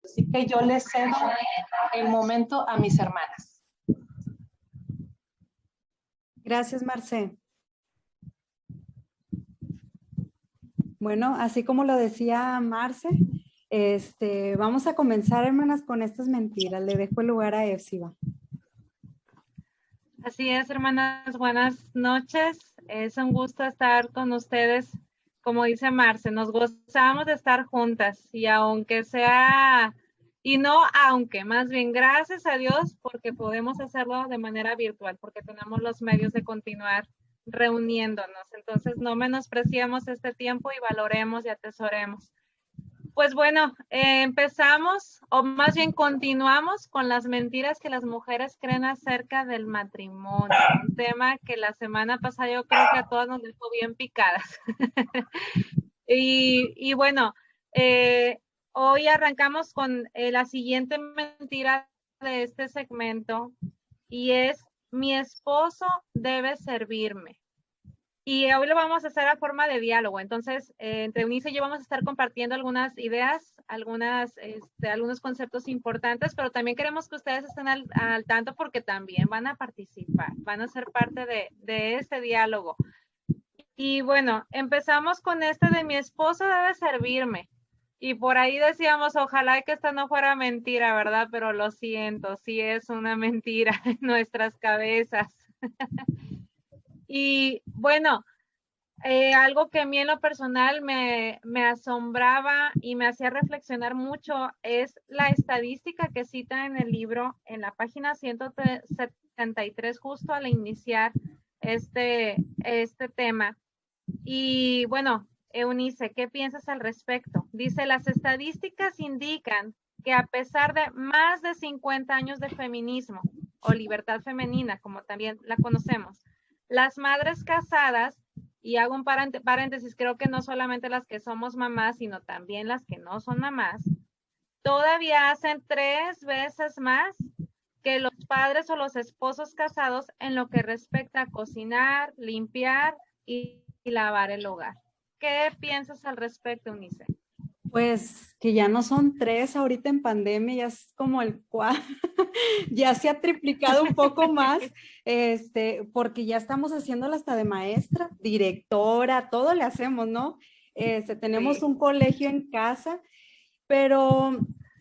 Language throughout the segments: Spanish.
Así que yo les cedo el momento a mis hermanas. Gracias, Marce. Bueno, así como lo decía Marce, vamos a comenzar, hermanas, con estas mentiras. Le dejo el lugar a Efsiba. Así es, hermanas, buenas noches. Es un gusto estar con ustedes. Como dice Marce, nos gozamos de estar juntas y aunque sea, y no aunque, más bien gracias a Dios porque podemos hacerlo de manera virtual, porque tenemos los medios de continuar reuniéndonos. Entonces no menospreciemos este tiempo y valoremos y atesoremos. Pues bueno, empezamos, o más bien continuamos con las mentiras que las mujeres creen acerca del matrimonio. Un tema que la semana pasada yo creo que a todas nos dejó bien picadas. y bueno, hoy arrancamos con la siguiente mentira de este segmento y es: mi esposo debe servirme. Y hoy lo vamos a hacer a forma de diálogo. Entonces, entre Eunice y yo vamos a estar compartiendo algunas ideas, algunos conceptos importantes, pero también queremos que ustedes estén al tanto porque también van a participar, van a ser parte de este diálogo. Y bueno, empezamos con de mi esposo debe servirme. Y por ahí decíamos, ojalá que esta no fuera mentira, ¿verdad? Pero lo siento, sí es una mentira en nuestras cabezas. Y bueno, algo que a mí en lo personal me asombraba y me hacía reflexionar mucho es la estadística que cita en el libro, en la página 173, justo al iniciar este tema. Y bueno, Eunice, ¿qué piensas al respecto? Dice, las estadísticas indican que a pesar de más de 50 años de feminismo o libertad femenina, como también la conocemos, las madres casadas, y hago un paréntesis, creo que no solamente las que somos mamás, sino también las que no son mamás, todavía hacen 3 veces más que los padres o los esposos casados en lo que respecta a cocinar, limpiar y lavar el hogar. ¿Qué piensas al respecto, Eunice? Pues que ya no son 3 ahorita en pandemia, ya es como el 4, ya se ha triplicado un poco más, porque ya estamos haciéndolo hasta de maestra, directora, todo le hacemos, ¿no? Tenemos Sí. un colegio en casa, pero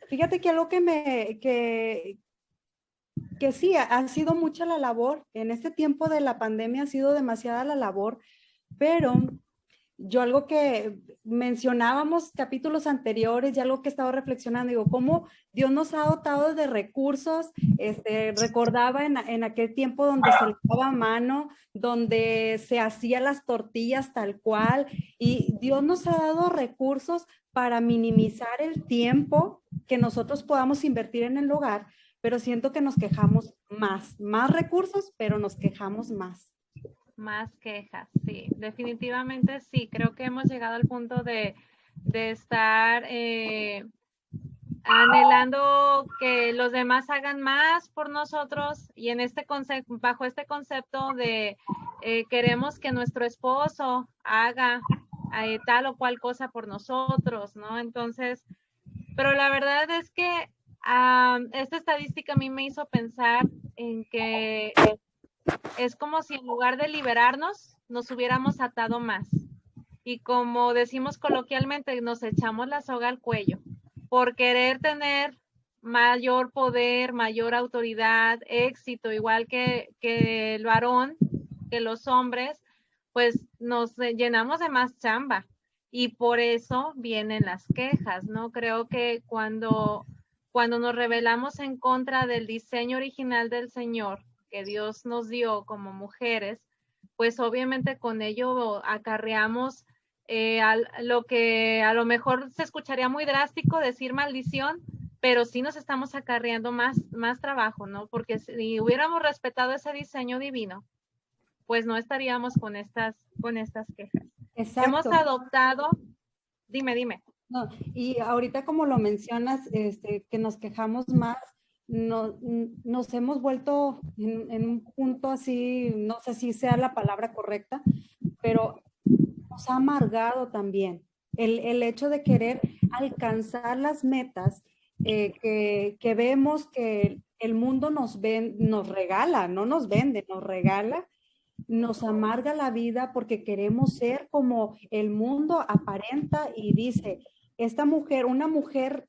fíjate que algo que sí, ha sido mucha la labor, en este tiempo de la pandemia ha sido demasiada la labor, pero yo algo que mencionábamos capítulos anteriores y algo que he estado reflexionando, digo, cómo Dios nos ha dotado de recursos. Recordaba en aquel tiempo donde se lavaba a mano, donde se hacían las tortillas tal cual, y Dios nos ha dado recursos para minimizar el tiempo que nosotros podamos invertir en el hogar, pero siento que nos quejamos más recursos, pero nos quejamos más. Más quejas, sí, definitivamente sí. Creo que hemos llegado al punto de estar anhelando que los demás hagan más por nosotros y en bajo este concepto de queremos que nuestro esposo haga tal o cual cosa por nosotros, ¿no? Entonces, pero la verdad es que esta estadística a mí me hizo pensar en que es como si en lugar de liberarnos, nos hubiéramos atado más. Y como decimos coloquialmente, nos echamos la soga al cuello por querer tener mayor poder, mayor autoridad, éxito, igual que el varón, que los hombres, pues nos llenamos de más chamba. Y por eso vienen las quejas, ¿no? Creo que cuando nos rebelamos en contra del diseño original del Señor, que Dios nos dio como mujeres, pues obviamente con ello acarreamos lo que a lo mejor se escucharía muy drástico decir maldición, pero sí nos estamos acarreando más trabajo, ¿no? Porque si hubiéramos respetado ese diseño divino, pues no estaríamos con estas quejas. Exacto. Hemos adoptado, dime. No, y ahorita como lo mencionas, que nos quejamos más, nos hemos vuelto en un punto así, no sé si sea la palabra correcta, pero nos ha amargado también el hecho de querer alcanzar las metas que vemos que el mundo nos regala, no nos vende, nos regala, nos amarga la vida porque queremos ser como el mundo aparenta y dice, esta mujer, una mujer,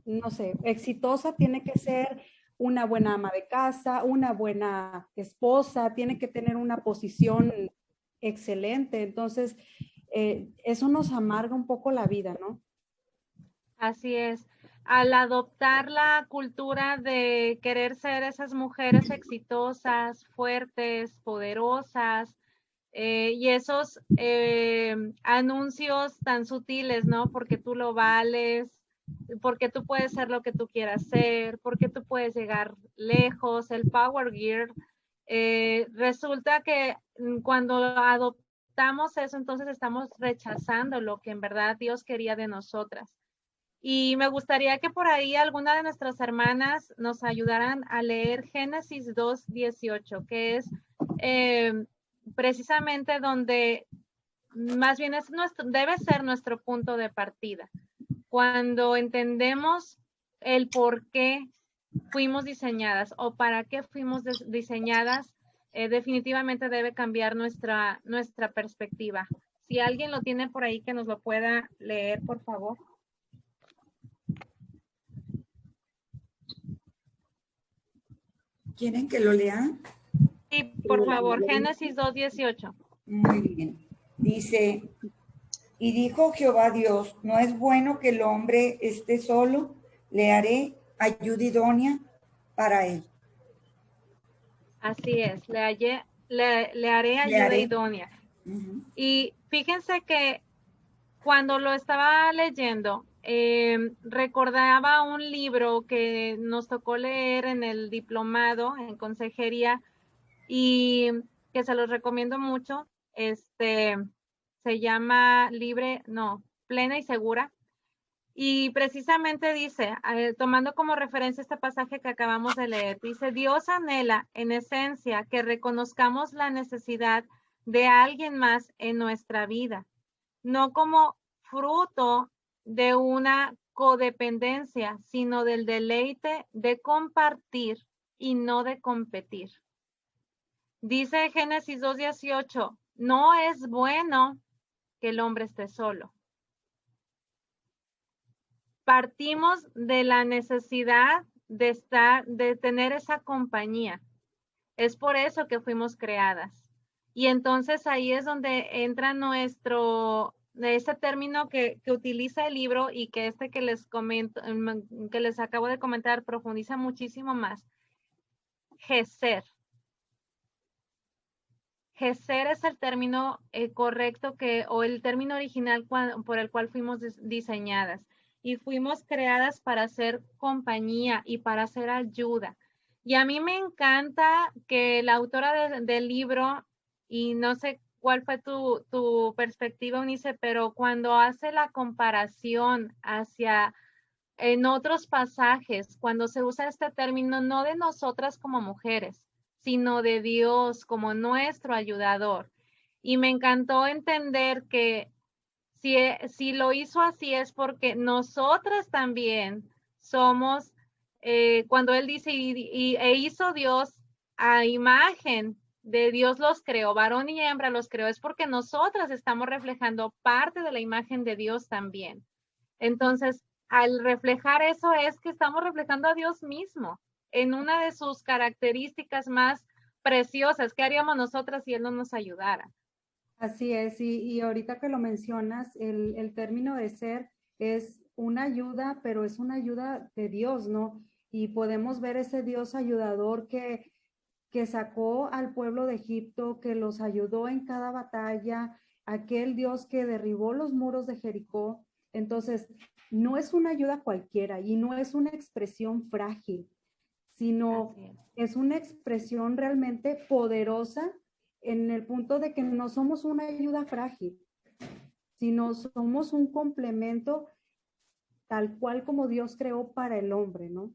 no sé, exitosa tiene que ser una buena ama de casa, una buena esposa, tiene que tener una posición excelente. Entonces, eso nos amarga un poco la vida, ¿no? Así es. Al adoptar la cultura de querer ser esas mujeres exitosas, fuertes, poderosas, y esos anuncios tan sutiles, ¿no? Porque tú lo vales, porque tú puedes ser lo que tú quieras ser, porque tú puedes llegar lejos, el Power Gear. Resulta que cuando adoptamos eso, entonces estamos rechazando lo que en verdad Dios quería de nosotras. Y me gustaría que por ahí alguna de nuestras hermanas nos ayudaran a leer Génesis 2:18, que es precisamente donde más bien debe ser nuestro punto de partida. Cuando entendemos el por qué fuimos diseñadas o para qué fuimos diseñadas, definitivamente debe cambiar nuestra perspectiva. Si alguien lo tiene por ahí que nos lo pueda leer, por favor. ¿Quieren que lo lean? Sí, por favor, Génesis 2:18. Muy bien. Dice, y dijo Jehová Dios, no es bueno que el hombre esté solo, le haré ayuda idónea para él. Así es, le haré ayuda idónea. Y fíjense que cuando lo estaba leyendo, recordaba un libro que nos tocó leer en el diplomado en consejería y que se los recomiendo mucho. Se llama Plena y Segura. Y precisamente dice, tomando como referencia este pasaje que acabamos de leer, dice, Dios anhela en esencia que reconozcamos la necesidad de alguien más en nuestra vida, no como fruto de una codependencia, sino del deleite de compartir y no de competir. Dice Génesis 2:18, no es bueno que el hombre esté solo. Partimos de la necesidad de tener esa compañía. Es por eso que fuimos creadas. Y entonces ahí es donde entra ese término que utiliza el libro y que que les comento, que les acabo de comentar, profundiza muchísimo más. Geser. Geser es el término correcto o el término original por el cual fuimos diseñadas. Y fuimos creadas para hacer compañía y para hacer ayuda. Y a mí me encanta que la autora del libro, y no sé cuál fue tu perspectiva, Eunice, pero cuando hace la comparación en otros pasajes, cuando se usa este término, no de nosotras como mujeres, sino de Dios como nuestro ayudador. Y me encantó entender que si lo hizo así es porque nosotras también somos, cuando él dice, e hizo Dios a imagen de Dios los creó, varón y hembra los creó, es porque nosotras estamos reflejando parte de la imagen de Dios también. Entonces, al reflejar eso es que estamos reflejando a Dios mismo en una de sus características más preciosas. ¿Qué haríamos nosotras si Él no nos ayudara? Así es, y ahorita que lo mencionas, el término de ser es una ayuda, pero es una ayuda de Dios, ¿no? Y podemos ver ese Dios ayudador que sacó al pueblo de Egipto, que los ayudó en cada batalla, aquel Dios que derribó los muros de Jericó. Entonces, no es una ayuda cualquiera y no es una expresión frágil, sino es una expresión realmente poderosa en el punto de que no somos una ayuda frágil, sino somos un complemento tal cual como Dios creó para el hombre, ¿no?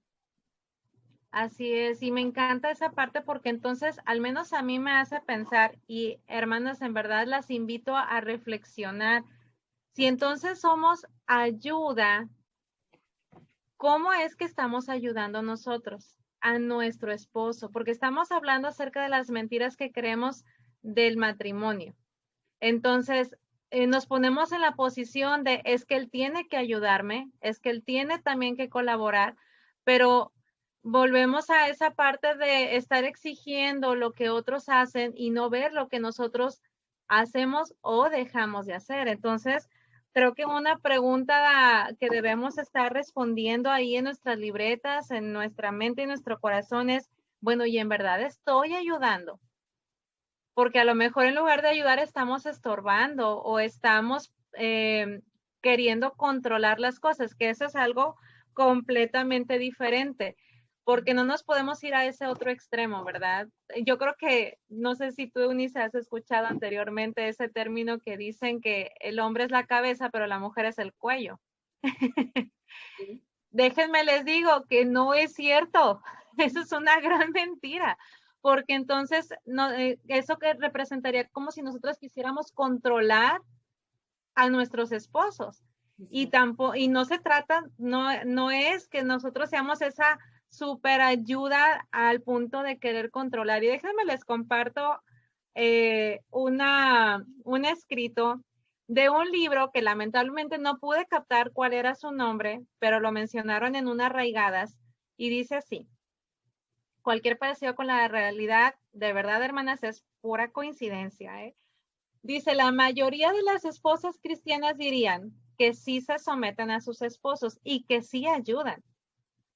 Así es, y me encanta esa parte porque entonces al menos a mí me hace pensar, y hermanas, en verdad las invito a reflexionar, si entonces somos ayuda, ¿cómo es que estamos ayudando nosotros a nuestro esposo? Porque estamos hablando acerca de las mentiras que creemos del matrimonio. Entonces, nos ponemos en la posición de, es que él tiene que ayudarme, es que él tiene también que colaborar, pero volvemos a esa parte de estar exigiendo lo que otros hacen y no ver lo que nosotros hacemos o dejamos de hacer. Entonces, creo que una pregunta que debemos estar respondiendo ahí en nuestras libretas, en nuestra mente y nuestro corazón es, bueno, ¿y en verdad estoy ayudando? Porque a lo mejor en lugar de ayudar estamos estorbando o estamos queriendo controlar las cosas, que eso es algo completamente diferente, porque no nos podemos ir a ese otro extremo, ¿verdad? Yo creo que, no sé si tú, Eunice, has escuchado anteriormente ese término que dicen que el hombre es la cabeza, pero la mujer es el cuello. Sí. Déjenme les digo que no es cierto. Eso es una gran mentira, porque entonces no, eso que representaría como si nosotros quisiéramos controlar a nuestros esposos. Y tampoco, y no se trata, no es que nosotros seamos esa super ayuda al punto de querer controlar. Y déjenme les comparto un escrito de un libro que lamentablemente no pude captar cuál era su nombre, pero lo mencionaron en unas raigadas y dice así: cualquier parecido con la realidad, de verdad, hermanas, es pura coincidencia, ¿eh? Dice, la mayoría de las esposas cristianas dirían que sí se someten a sus esposos y que sí ayudan.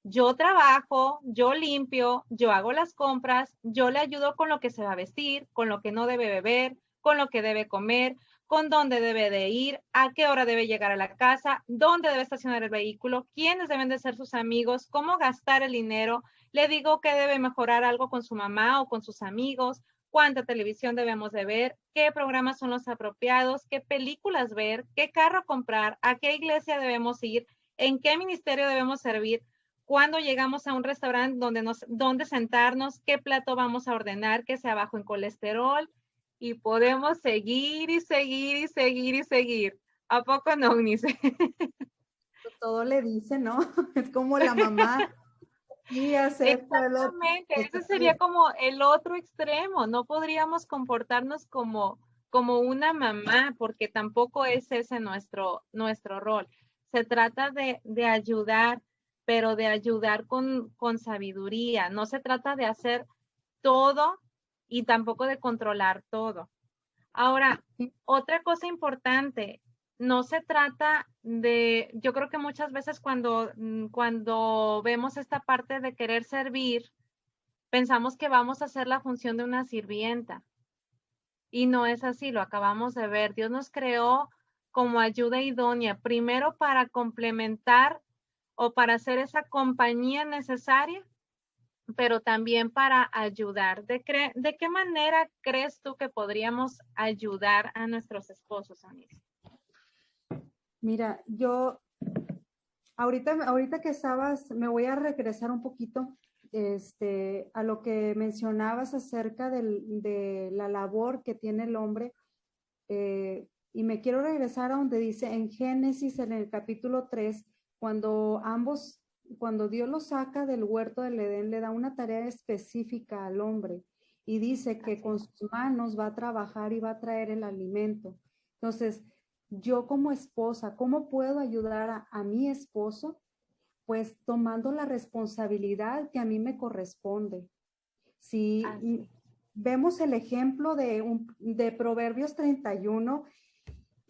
Yo trabajo, yo limpio, yo hago las compras, yo le ayudo con lo que se va a vestir, con lo que no debe beber, con lo que debe comer, con dónde debe de ir, a qué hora debe llegar a la casa, dónde debe estacionar el vehículo, quiénes deben de ser sus amigos, cómo gastar el dinero. Le digo que debe mejorar algo con su mamá o con sus amigos, cuánta televisión debemos de ver, qué programas son los apropiados, qué películas ver, qué carro comprar, a qué iglesia debemos ir, en qué ministerio debemos servir, cuando llegamos a un restaurante donde sentarnos, qué plato vamos a ordenar, que sea bajo en colesterol, y podemos seguir y seguir y seguir y seguir. ¿A poco no, Eunice? Todo le dice, ¿no? Es como la mamá. Sí, acepta el otro. Exactamente, ese sería como el otro extremo. No podríamos comportarnos como una mamá, porque tampoco es ese nuestro rol. Se trata de ayudar, pero de ayudar con sabiduría. No se trata de hacer todo y tampoco de controlar todo. Ahora, otra cosa importante, no se trata de, yo creo que muchas veces cuando vemos esta parte de querer servir, pensamos que vamos a hacer la función de una sirvienta. Y no es así, lo acabamos de ver. Dios nos creó como ayuda idónea, primero para complementar o para hacer esa compañía necesaria, pero también para ayudar. ¿De qué manera crees tú que podríamos ayudar a nuestros esposos, Anis? Mira, yo ahorita que estabas, me voy a regresar un poquito a lo que mencionabas acerca de la labor que tiene el hombre, y me quiero regresar a donde dice en Génesis, en el capítulo 3, cuando Dios lo saca del huerto del Edén, le da una tarea específica al hombre y dice que con sus manos va a trabajar y va a traer el alimento. Entonces, yo como esposa, ¿cómo puedo ayudar a mi esposo? Pues tomando la responsabilidad que a mí me corresponde. Si vemos el ejemplo de Proverbios 31,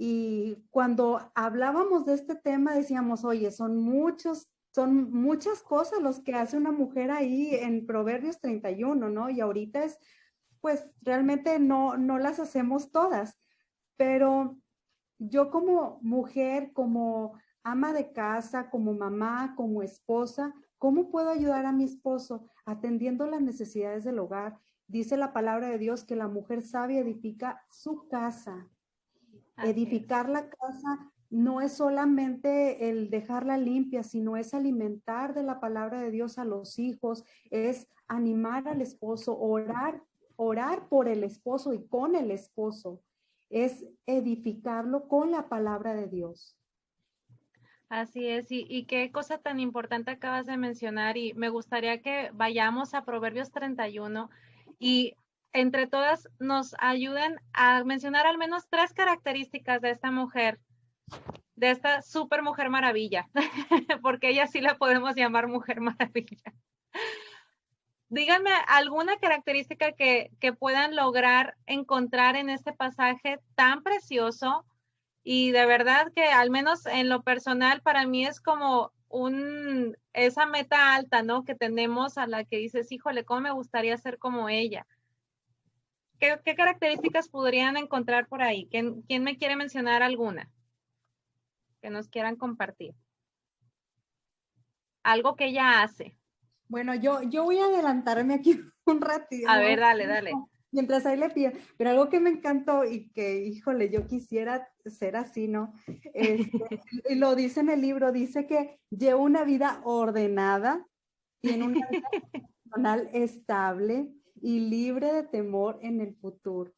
y cuando hablábamos de este tema decíamos, oye, son muchas cosas los que hace una mujer ahí en Proverbios 31, ¿no? Y ahorita pues realmente no las hacemos todas, pero yo como mujer, como ama de casa, como mamá, como esposa, ¿cómo puedo ayudar a mi esposo atendiendo las necesidades del hogar? Dice la palabra de Dios que la mujer sabia edifica su casa. Edificar la casa no es solamente el dejarla limpia, sino es alimentar de la palabra de Dios a los hijos, es animar al esposo, orar por el esposo y con el esposo, es edificarlo con la palabra de Dios. Así es, y qué cosa tan importante acabas de mencionar, y me gustaría que vayamos a Proverbios 31 y entre todas nos ayuden a mencionar al menos 3 características de esta mujer, de esta super mujer maravilla, porque ella sí la podemos llamar mujer maravilla. Díganme alguna característica que puedan lograr encontrar en este pasaje tan precioso. Y de verdad que al menos en lo personal para mí es como esa meta alta, ¿no? Que tenemos, a la que dices, híjole, ¿cómo me gustaría ser como ella? ¿Qué características podrían encontrar por ahí? ¿Quién me quiere mencionar alguna que nos quieran compartir? Algo que ella hace. Bueno, yo voy a adelantarme aquí un ratito. A ver, dale. Mientras ahí le pido, pero algo que me encantó y que, híjole, yo quisiera ser así, ¿no? Y lo dice en el libro, dice que lleva una vida ordenada, tiene una vida personal estable y libre de temor en el futuro.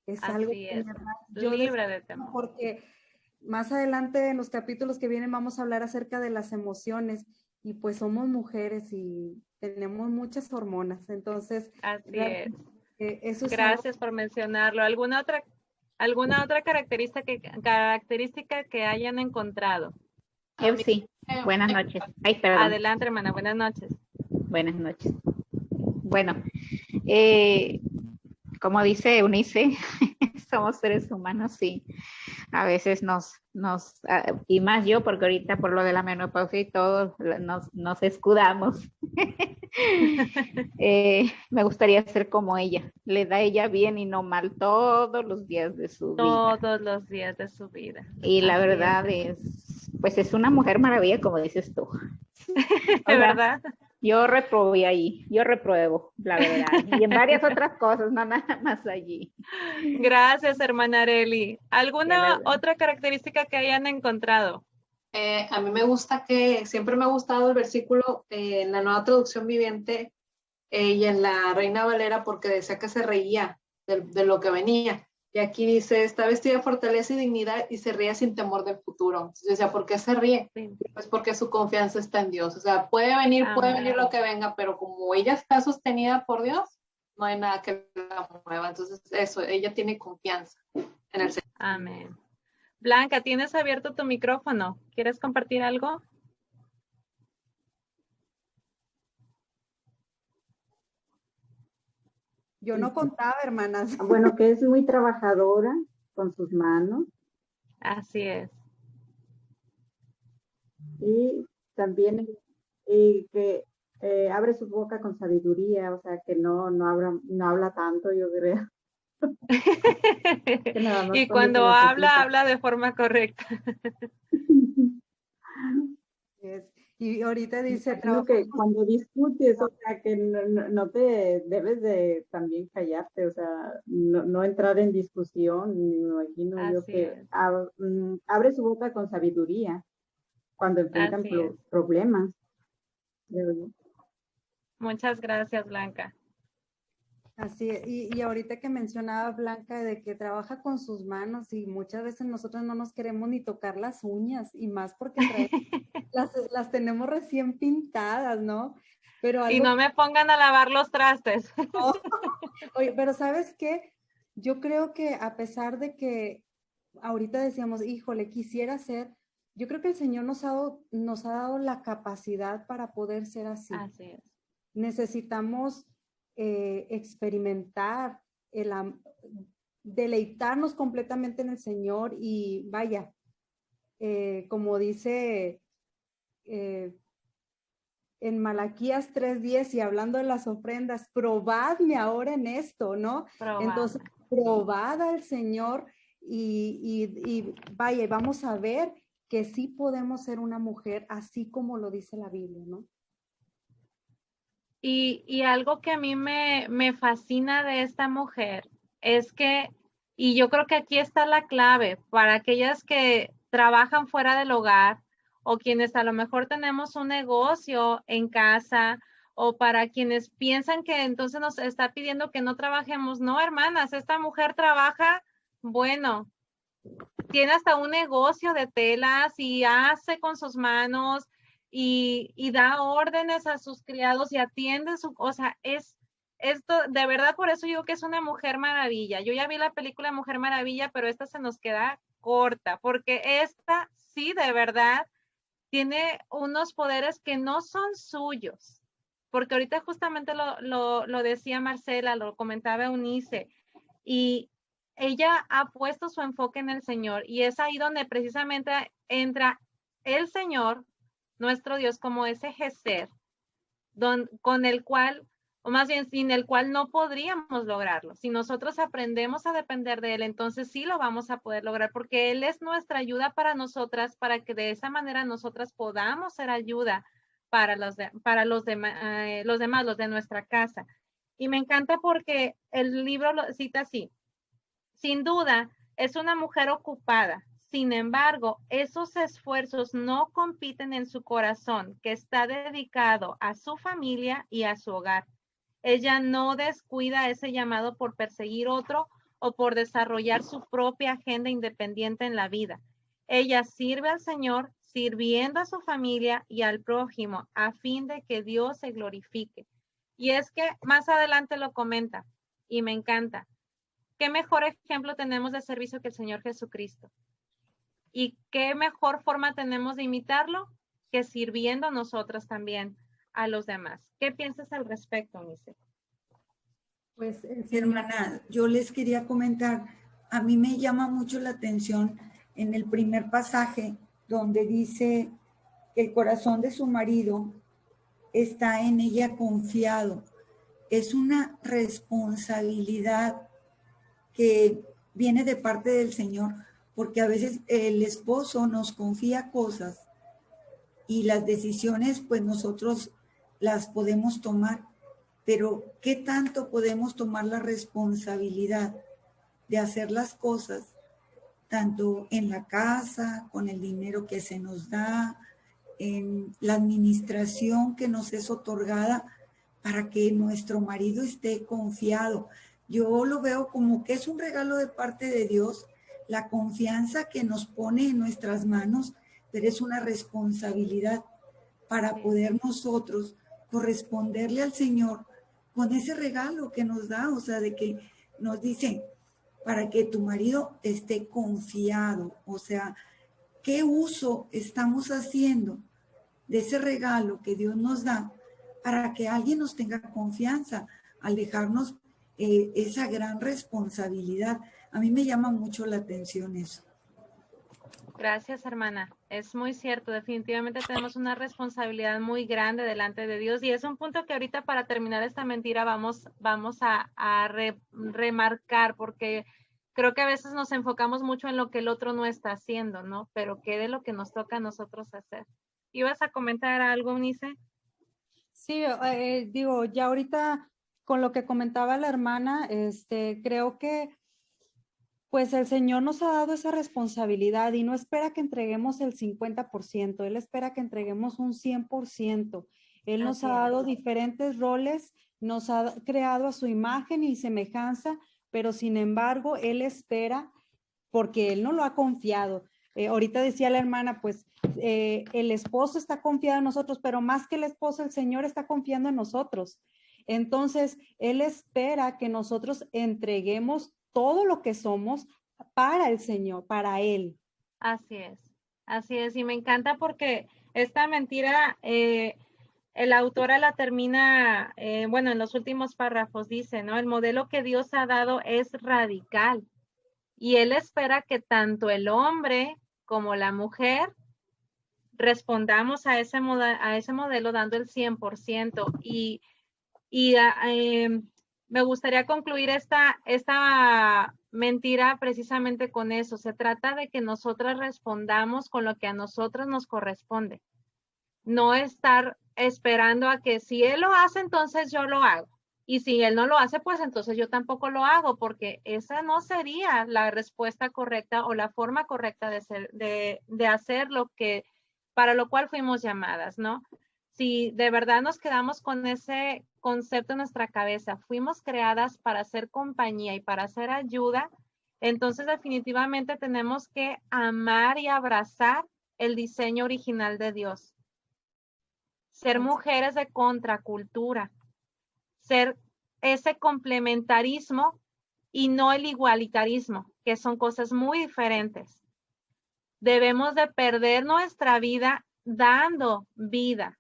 Es algo Así que es, de verdad, yo libre deseo, de temor. porque más adelante en los capítulos que vienen vamos a hablar acerca de las emociones y pues somos mujeres y tenemos muchas hormonas, entonces Así es. eso es Gracias por mencionarlo. ¿Alguna otra característica que hayan encontrado? Sí, buenas noches. Ay, perdón. Adelante, hermana, buenas noches. Buenas noches. Bueno, como dice Eunice, somos seres humanos y a veces y más yo, porque ahorita por lo de la menopausia y todo, nos escudamos. Me gustaría ser como ella. Le da ella bien y no mal todos los días de su vida. Todos los días de su vida. Y la verdad pues es una mujer maravilla, como dices tú. ¿De verdad? Yo repruebo, la verdad. Y en varias otras cosas, no nada más allí. Gracias, hermana Areli. ¿Alguna otra característica que hayan encontrado? A mí me gusta siempre me ha gustado el versículo en la Nueva Traducción Viviente y en la Reina Valera, porque decía que se reía de lo que venía. Y aquí dice, está vestida de fortaleza y dignidad y se ríe sin temor del futuro. Entonces yo decía, ¿por qué se ríe? Sí. Pues porque su confianza está en Dios. O sea, puede venir lo que venga, pero como ella está sostenida por Dios, no hay nada que la mueva. Entonces eso, ella tiene confianza en el Señor. Amén. Blanca, tienes abierto tu micrófono. ¿Quieres compartir algo? Yo no contaba, hermanas. Bueno, que es muy trabajadora con sus manos. Así es. Y también que abre su boca con sabiduría, o sea, que no habla tanto, yo creo. Y cuando habla de forma correcta. Y ahorita dice... Creo que cuando discutes, o sea, que no te debes de también callarte, o sea, no entrar en discusión, me imagino yo que abre su boca con sabiduría cuando enfrentan problemas. Muchas gracias, Blanca. Así es. Y ahorita que mencionaba Blanca de que trabaja con sus manos y muchas veces nosotros no nos queremos ni tocar las uñas y más porque las tenemos recién pintadas, ¿no? Pero y no me pongan a lavar los trastes. No. Oye, pero ¿sabes qué? Yo creo que a pesar de que ahorita decíamos, híjole, quisiera ser, yo creo que el Señor nos ha dado la capacidad para poder ser así. Así es. Necesitamos experimentar, deleitarnos completamente en el Señor y vaya, como dice en Malaquías 3:10 y hablando de las ofrendas, probadme ahora en esto, ¿no? Entonces, probad al Señor y vaya, vamos a ver que sí podemos ser una mujer así como lo dice la Biblia, ¿no? Y algo que a mí me fascina de esta mujer es que, y yo creo que aquí está la clave para aquellas que trabajan fuera del hogar o quienes a lo mejor tenemos un negocio en casa o para quienes piensan que entonces nos está pidiendo que no trabajemos. No, hermanas, esta mujer trabaja, bueno, tiene hasta un negocio de telas y hace con sus manos y da órdenes a sus criados y atiende o sea, esto, de verdad, por eso digo que es una Mujer Maravilla. Yo ya vi la película Mujer Maravilla, pero esta se nos queda corta, porque esta sí, de verdad, tiene unos poderes que no son suyos. Porque ahorita justamente lo decía Marcela, lo comentaba Eunice, y ella ha puesto su enfoque en el Señor, y es ahí donde precisamente entra el Señor, nuestro Dios, como ese Geser, con el cual, o más bien sin el cual no podríamos lograrlo. Si nosotros aprendemos a depender de Él, entonces sí lo vamos a poder lograr, porque Él es nuestra ayuda para nosotras, para que de esa manera nosotras podamos ser ayuda para los demás, los de nuestra casa. Y me encanta porque el libro lo cita así: sin duda, es una mujer ocupada. Sin embargo, esos esfuerzos no compiten en su corazón, que está dedicado a su familia y a su hogar. Ella no descuida ese llamado por perseguir otro o por desarrollar su propia agenda independiente en la vida. Ella sirve al Señor, sirviendo a su familia y al prójimo, a fin de que Dios se glorifique. Y es que más adelante lo comenta, y me encanta. ¿Qué mejor ejemplo tenemos de servicio que el Señor Jesucristo? ¿Y qué mejor forma tenemos de imitarlo que sirviendo nosotras también a los demás? ¿Qué piensas al respecto, Nice? Pues, hermana, yo les quería comentar, a mí me llama mucho la atención en el primer pasaje donde dice que el corazón de su marido está en ella confiado. Es una responsabilidad que viene de parte del Señor, porque a veces el esposo nos confía cosas y las decisiones pues nosotros las podemos tomar, pero ¿qué tanto podemos tomar la responsabilidad de hacer las cosas, tanto en la casa, con el dinero que se nos da, en la administración que nos es otorgada, para que nuestro marido esté confiado? Yo lo veo como que es un regalo de parte de Dios, la confianza que nos pone en nuestras manos, pero es una responsabilidad para poder nosotros corresponderle al Señor con ese regalo que nos da, o sea, de que nos dice, para que tu marido esté confiado, o sea, ¿qué uso estamos haciendo de ese regalo que Dios nos da para que alguien nos tenga confianza al dejarnos esa gran responsabilidad? A mí me llama mucho la atención eso. Gracias, hermana. Es muy cierto. Definitivamente tenemos una responsabilidad muy grande delante de Dios, y es un punto que ahorita, para terminar esta mentira, vamos a remarcar, porque creo que a veces nos enfocamos mucho en lo que el otro no está haciendo, ¿no? Pero ¿qué de lo que nos toca a nosotros hacer? ¿Ibas a comentar algo, Unice? Sí, digo, ya ahorita con lo que comentaba la hermana, creo que pues el Señor nos ha dado esa responsabilidad y no espera que entreguemos el 50%, Él espera que entreguemos un 100%. Él nos ha dado diferentes roles, nos ha creado a su imagen y semejanza, pero sin embargo, Él espera, porque Él no lo ha confiado. Ahorita decía la hermana, pues el esposo está confiado en nosotros, pero más que el esposo, el Señor está confiando en nosotros. Entonces, Él espera que nosotros entreguemos todo lo que somos para el Señor, para Él. Así es, y me encanta porque esta mentira, el autora la termina, bueno, en los últimos párrafos dice, ¿no? El modelo que Dios ha dado es radical, y Él espera que tanto el hombre como la mujer respondamos a ese modelo dando el 100%, y me gustaría concluir esta mentira precisamente con eso. Se trata de que nosotras respondamos con lo que a nosotras nos corresponde. No estar esperando a que si él lo hace, entonces yo lo hago. Y si él no lo hace, pues entonces yo tampoco lo hago, porque esa no sería la respuesta correcta o la forma correcta de hacer lo que, para lo cual fuimos llamadas, ¿no? Si de verdad nos quedamos con ese concepto en nuestra cabeza, fuimos creadas para hacer compañía y para hacer ayuda, Entonces, definitivamente tenemos que amar y abrazar el diseño original de Dios. Ser mujeres de contracultura, ser ese complementarismo y no el igualitarismo, que son cosas muy diferentes. Debemos de perder nuestra vida dando vida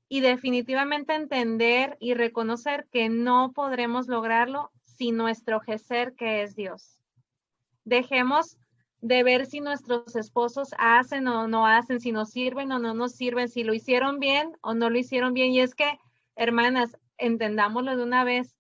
y definitivamente entender y reconocer que no podremos lograrlo sin nuestro Gesed, que es Dios. Dejemos de ver si nuestros esposos hacen o no hacen, si nos sirven o no nos sirven, si lo hicieron bien o no lo hicieron bien. Y es que, hermanas, entendámoslo de una vez.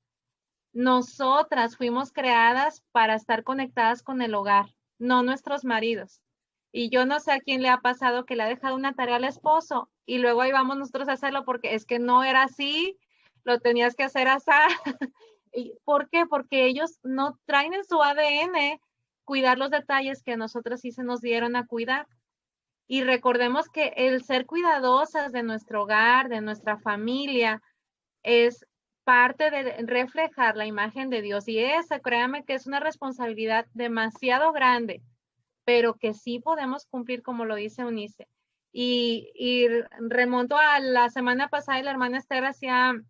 Nosotras fuimos creadas para estar conectadas con el hogar, no nuestros maridos. Y yo no sé a quién le ha pasado que le ha dejado una tarea al esposo y luego ahí vamos nosotros a hacerlo porque es que no era así, lo tenías que hacer así. ¿Por qué? Porque ellos no traen en su ADN cuidar los detalles que a nosotros sí se nos dieron a cuidar. Y recordemos que el ser cuidadosas de nuestro hogar, de nuestra familia, es parte de reflejar la imagen de Dios. Y esa, créanme que es una responsabilidad demasiado grande, pero que sí podemos cumplir, como lo dice Eunice. Y remonto a la semana pasada y la hermana Esther hacía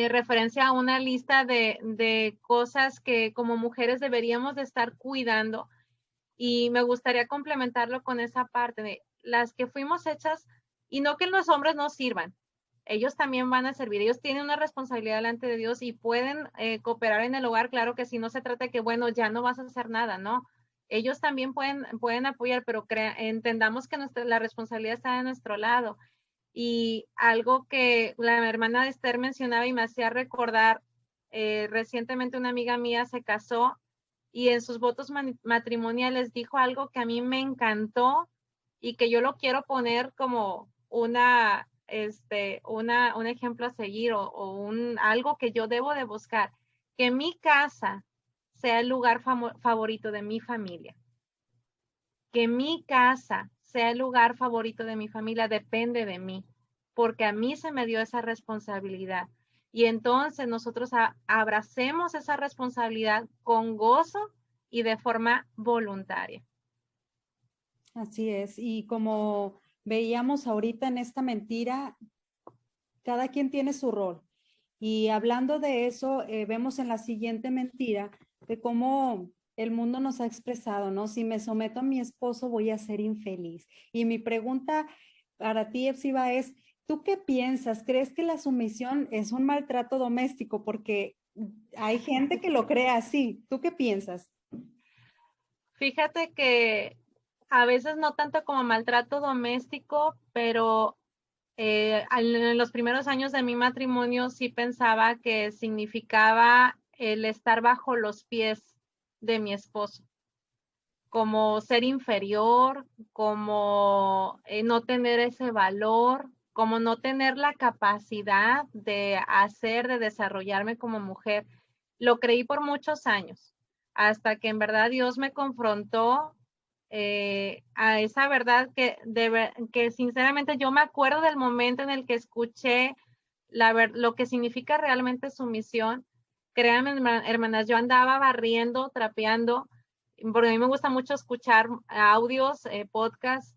referencia a una lista de cosas que como mujeres deberíamos de estar cuidando. Y me gustaría complementarlo con esa parte de las que fuimos hechas, y no que los hombres no sirvan, ellos también van a servir, ellos tienen una responsabilidad delante de Dios y pueden cooperar en el hogar, claro que si no se trata de que, bueno, ya no vas a hacer nada, ¿no? Ellos también pueden apoyar, pero entendamos que la responsabilidad está de nuestro lado. Y algo que la hermana de Esther mencionaba y me hacía recordar, recientemente una amiga mía se casó y en sus votos matrimoniales dijo algo que a mí me encantó y que yo lo quiero poner como un ejemplo a seguir o algo que yo debo de buscar, que mi casa sea el lugar favorito de mi familia. Que mi casa sea el lugar favorito de mi familia depende de mí, porque a mí se me dio esa responsabilidad. Y entonces nosotros abracemos esa responsabilidad con gozo y de forma voluntaria. Así es. Y como veíamos ahorita en esta mentira, cada quien tiene su rol. Y hablando de eso, vemos en la siguiente mentira de cómo el mundo nos ha expresado, ¿no? Si me someto a mi esposo, voy a ser infeliz. Y mi pregunta para ti, Epsiba, es, ¿tú qué piensas? ¿Crees que la sumisión es un maltrato doméstico? Porque hay gente que lo cree así. ¿Tú qué piensas? Fíjate que a veces no tanto como maltrato doméstico, pero en los primeros años de mi matrimonio sí pensaba que significaba el estar bajo los pies de mi esposo, como ser inferior, como no tener ese valor, como no tener la capacidad de hacer, de desarrollarme como mujer. Lo creí por muchos años, hasta que en verdad Dios me confrontó a esa verdad que sinceramente yo me acuerdo del momento en el que escuché lo que significa realmente sumisión. Créanme, hermanas, yo andaba barriendo, trapeando, porque a mí me gusta mucho escuchar audios, podcasts,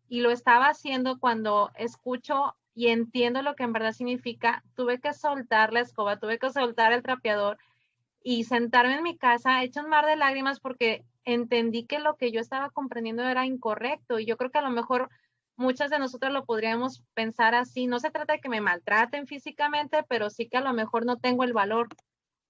y lo estaba haciendo cuando escucho y entiendo lo que en verdad significa. Tuve que soltar la escoba, tuve que soltar el trapeador y sentarme en mi casa hecha un mar de lágrimas porque entendí que lo que yo estaba comprendiendo era incorrecto. Y yo creo que a lo mejor muchas de nosotros lo podríamos pensar así. No se trata de que me maltraten físicamente, pero sí que a lo mejor no tengo el valor.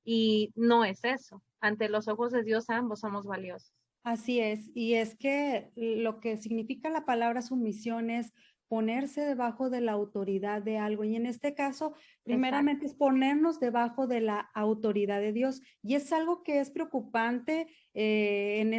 Y no es eso. Ante los ojos de Dios ambos somos valiosos. Así es. Y es que lo que significa la palabra sumisión es ponerse debajo de la autoridad de algo. Y en este caso, primeramente es ponernos debajo de la autoridad de Dios. Y es algo que es preocupante en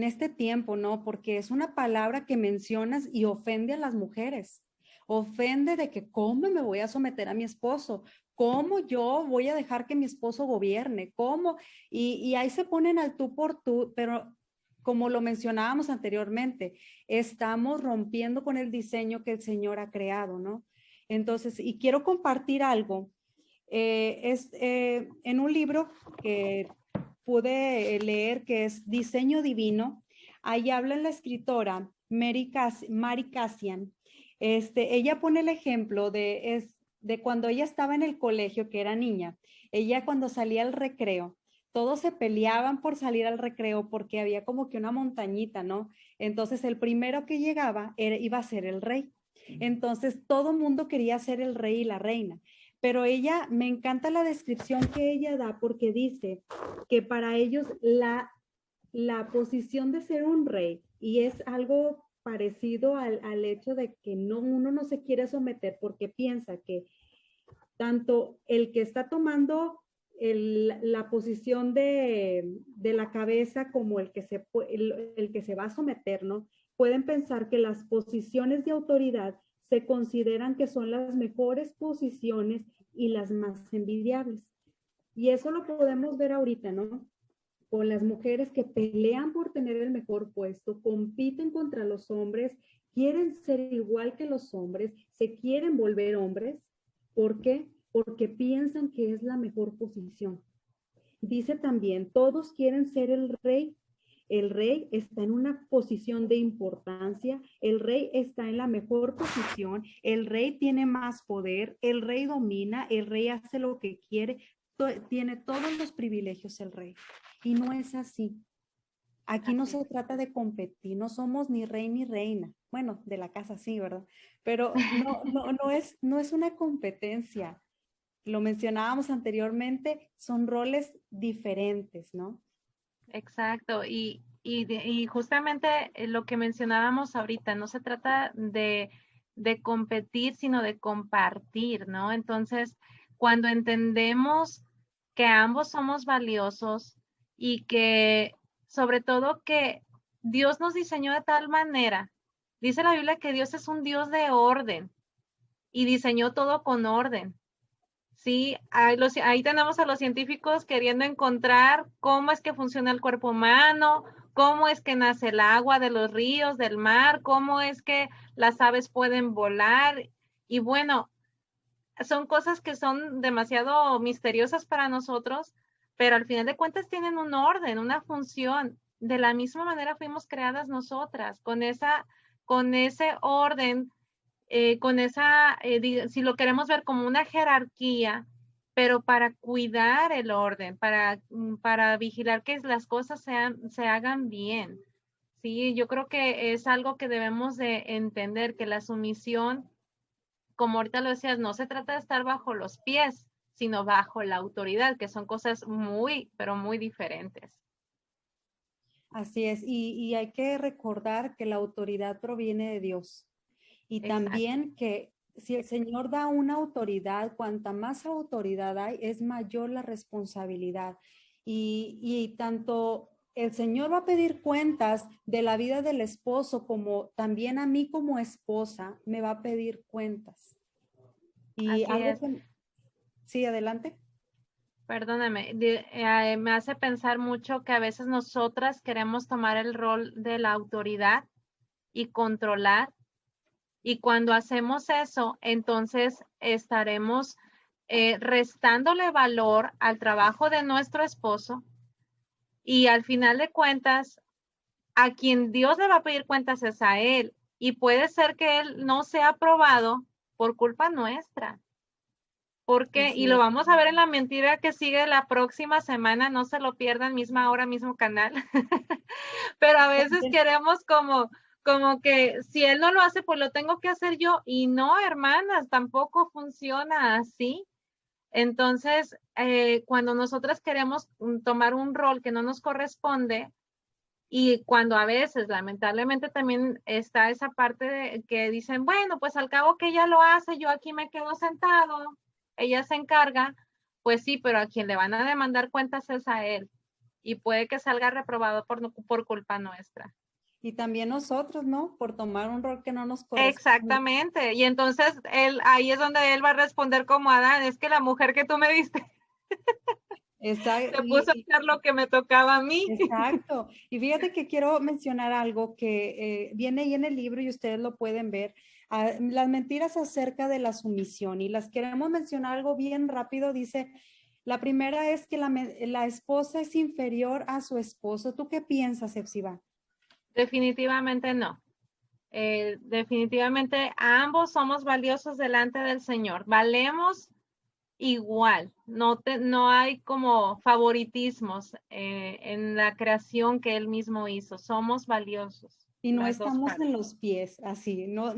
este tiempo, ¿no? Porque es una palabra que mencionas y ofende a las mujeres. Ofende de que cómo me voy a someter a mi esposo, cómo yo voy a dejar que mi esposo gobierne, cómo. Y ahí se ponen al tú por tú, pero como lo mencionábamos anteriormente, estamos rompiendo con el diseño que el Señor ha creado, ¿no? Entonces, y quiero compartir algo. En un libro que pude leer, que es Diseño Divino. Ahí habla la escritora Mary Cassian. Ella pone el ejemplo de cuando ella estaba en el colegio, que era niña. Ella cuando salía al recreo, todos se peleaban por salir al recreo porque había como que una montañita, ¿no? Entonces el primero que llegaba iba a ser el rey. Entonces todo mundo quería ser el rey y la reina. Pero ella, me encanta la descripción que ella da, porque dice que para ellos la posición de ser un rey, y es algo parecido al hecho de que uno no se quiere someter porque piensa que tanto el que está tomando la posición de la cabeza como el que se va a someter, ¿no? Pueden pensar que las posiciones de autoridad se consideran que son las mejores posiciones y las más envidiables. Y eso lo podemos ver ahorita, ¿no? Con las mujeres que pelean por tener el mejor puesto, compiten contra los hombres, quieren ser igual que los hombres, se quieren volver hombres. ¿Por qué? Porque piensan que es la mejor posición. Dice también, todos quieren ser el rey. El rey está en una posición de importancia, el rey está en la mejor posición, el rey tiene más poder, el rey domina, el rey hace lo que quiere, tiene todos los privilegios el rey. Y no es así. Aquí no se trata de competir, no somos ni rey ni reina. Bueno, de la casa sí, ¿verdad? Pero no es una competencia. Lo mencionábamos anteriormente, son roles diferentes, ¿no? Exacto, y justamente lo que mencionábamos ahorita, no se trata de competir, sino de compartir, ¿no? Entonces, cuando entendemos que ambos somos valiosos y que, sobre todo, que Dios nos diseñó de tal manera, dice la Biblia que Dios es un Dios de orden y diseñó todo con orden. Sí, ahí tenemos a los científicos queriendo encontrar cómo es que funciona el cuerpo humano, cómo es que nace el agua de los ríos, del mar, cómo es que las aves pueden volar. Y bueno, son cosas que son demasiado misteriosas para nosotros, pero al final de cuentas tienen un orden, una función. De la misma manera fuimos creadas nosotras, con ese orden, con esa, si lo queremos ver como una jerarquía, pero para cuidar el orden, para vigilar que las cosas se hagan bien. Sí, yo creo que es algo que debemos de entender, que la sumisión, como ahorita lo decías, no se trata de estar bajo los pies, sino bajo la autoridad, que son cosas muy, pero muy diferentes. Así es, y hay que recordar que la autoridad proviene de Dios. Y Exacto. También que si el Señor da una autoridad, cuanta más autoridad hay, es mayor la responsabilidad. Y tanto el Señor va a pedir cuentas de la vida del esposo, como también a mí como esposa me va a pedir cuentas. Y Así algo es. que... Sí, adelante. Perdóname, me hace pensar mucho que a veces nosotras queremos tomar el rol de la autoridad y controlar. Y cuando hacemos eso, entonces estaremos restándole valor al trabajo de nuestro esposo, y al final de cuentas, a quien Dios le va a pedir cuentas es a él, y puede ser que él no sea aprobado por culpa nuestra. Porque, y lo vamos a ver en la mentira que sigue la próxima semana, no se lo pierdan, misma hora, mismo canal. Pero a veces queremos como que si él no lo hace, pues lo tengo que hacer yo. Y no, hermanas, tampoco funciona así. Entonces, cuando nosotras queremos tomar un rol que no nos corresponde, y cuando a veces, lamentablemente, también está esa parte de que dicen, bueno, pues al cabo que ella lo hace, yo aquí me quedo sentado, ella se encarga, pues sí, pero a quien le van a demandar cuentas es a él, y puede que salga reprobado por culpa nuestra. Y también nosotros, ¿no? Por tomar un rol que no nos corresponde. Exactamente, y entonces ahí es donde él va a responder como Adán, es que la mujer que tú me diste Exacto. se puso a hacer lo que me tocaba a mí. Exacto. Y fíjate que quiero mencionar algo que viene ahí en el libro y ustedes lo pueden ver. Las mentiras acerca de la sumisión, y las queremos mencionar algo bien rápido. Dice, La primera es que la esposa es inferior a su esposo. ¿Tú qué piensas, Epsiba? Definitivamente no. Definitivamente ambos somos valiosos delante del Señor. Valemos igual. No hay como favoritismos en la creación que Él mismo hizo. Somos valiosos. Y no Las dos estamos partes. en los pies, así, no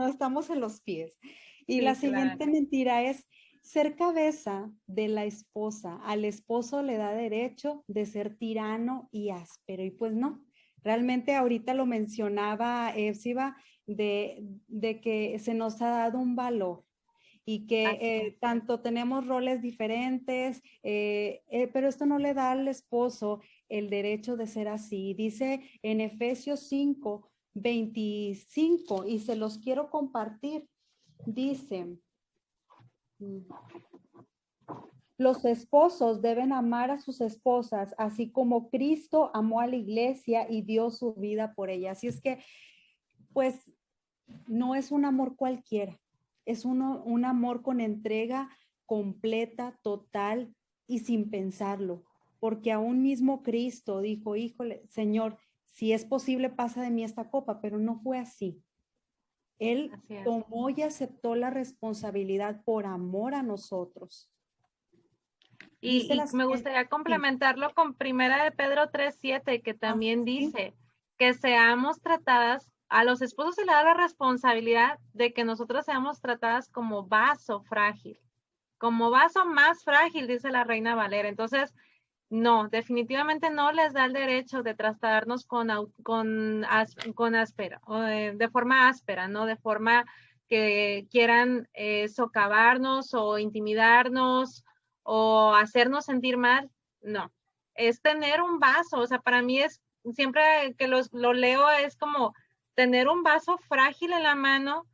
estamos en los pies. Y Sí, la siguiente claro. mentira es ser cabeza de la esposa. Al esposo le da derecho de ser tirano y áspero. Y pues no, realmente ahorita lo mencionaba Epsiba de que se nos ha dado un valor y que tanto tenemos roles diferentes, pero esto no le da al esposo el derecho de ser así. Dice en Efesios 5, 25, y se los quiero compartir. Dice, los esposos deben amar a sus esposas, así como Cristo amó a la iglesia y dio su vida por ella. Así es que, pues, no es un amor cualquiera, es un amor con entrega completa, total y sin pensarlo, porque aún mismo Cristo dijo, híjole, Señor, si es posible pasa de mí esta copa, pero no fue así. Él tomó y aceptó la responsabilidad por amor a nosotros. Y me gustaría complementarlo con Primera de Pedro 3:7, que también dice que seamos tratadas, a los esposos se le da la responsabilidad de que nosotros seamos tratadas como vaso frágil, como vaso más frágil, dice la Reina Valera. Entonces, no, definitivamente no les da el derecho de tratarnos de forma áspera, ¿no? De forma que quieran socavarnos o intimidarnos o hacernos sentir mal. No, es tener un vaso. O sea, para mí es, siempre que lo leo, es como tener un vaso frágil en la mano,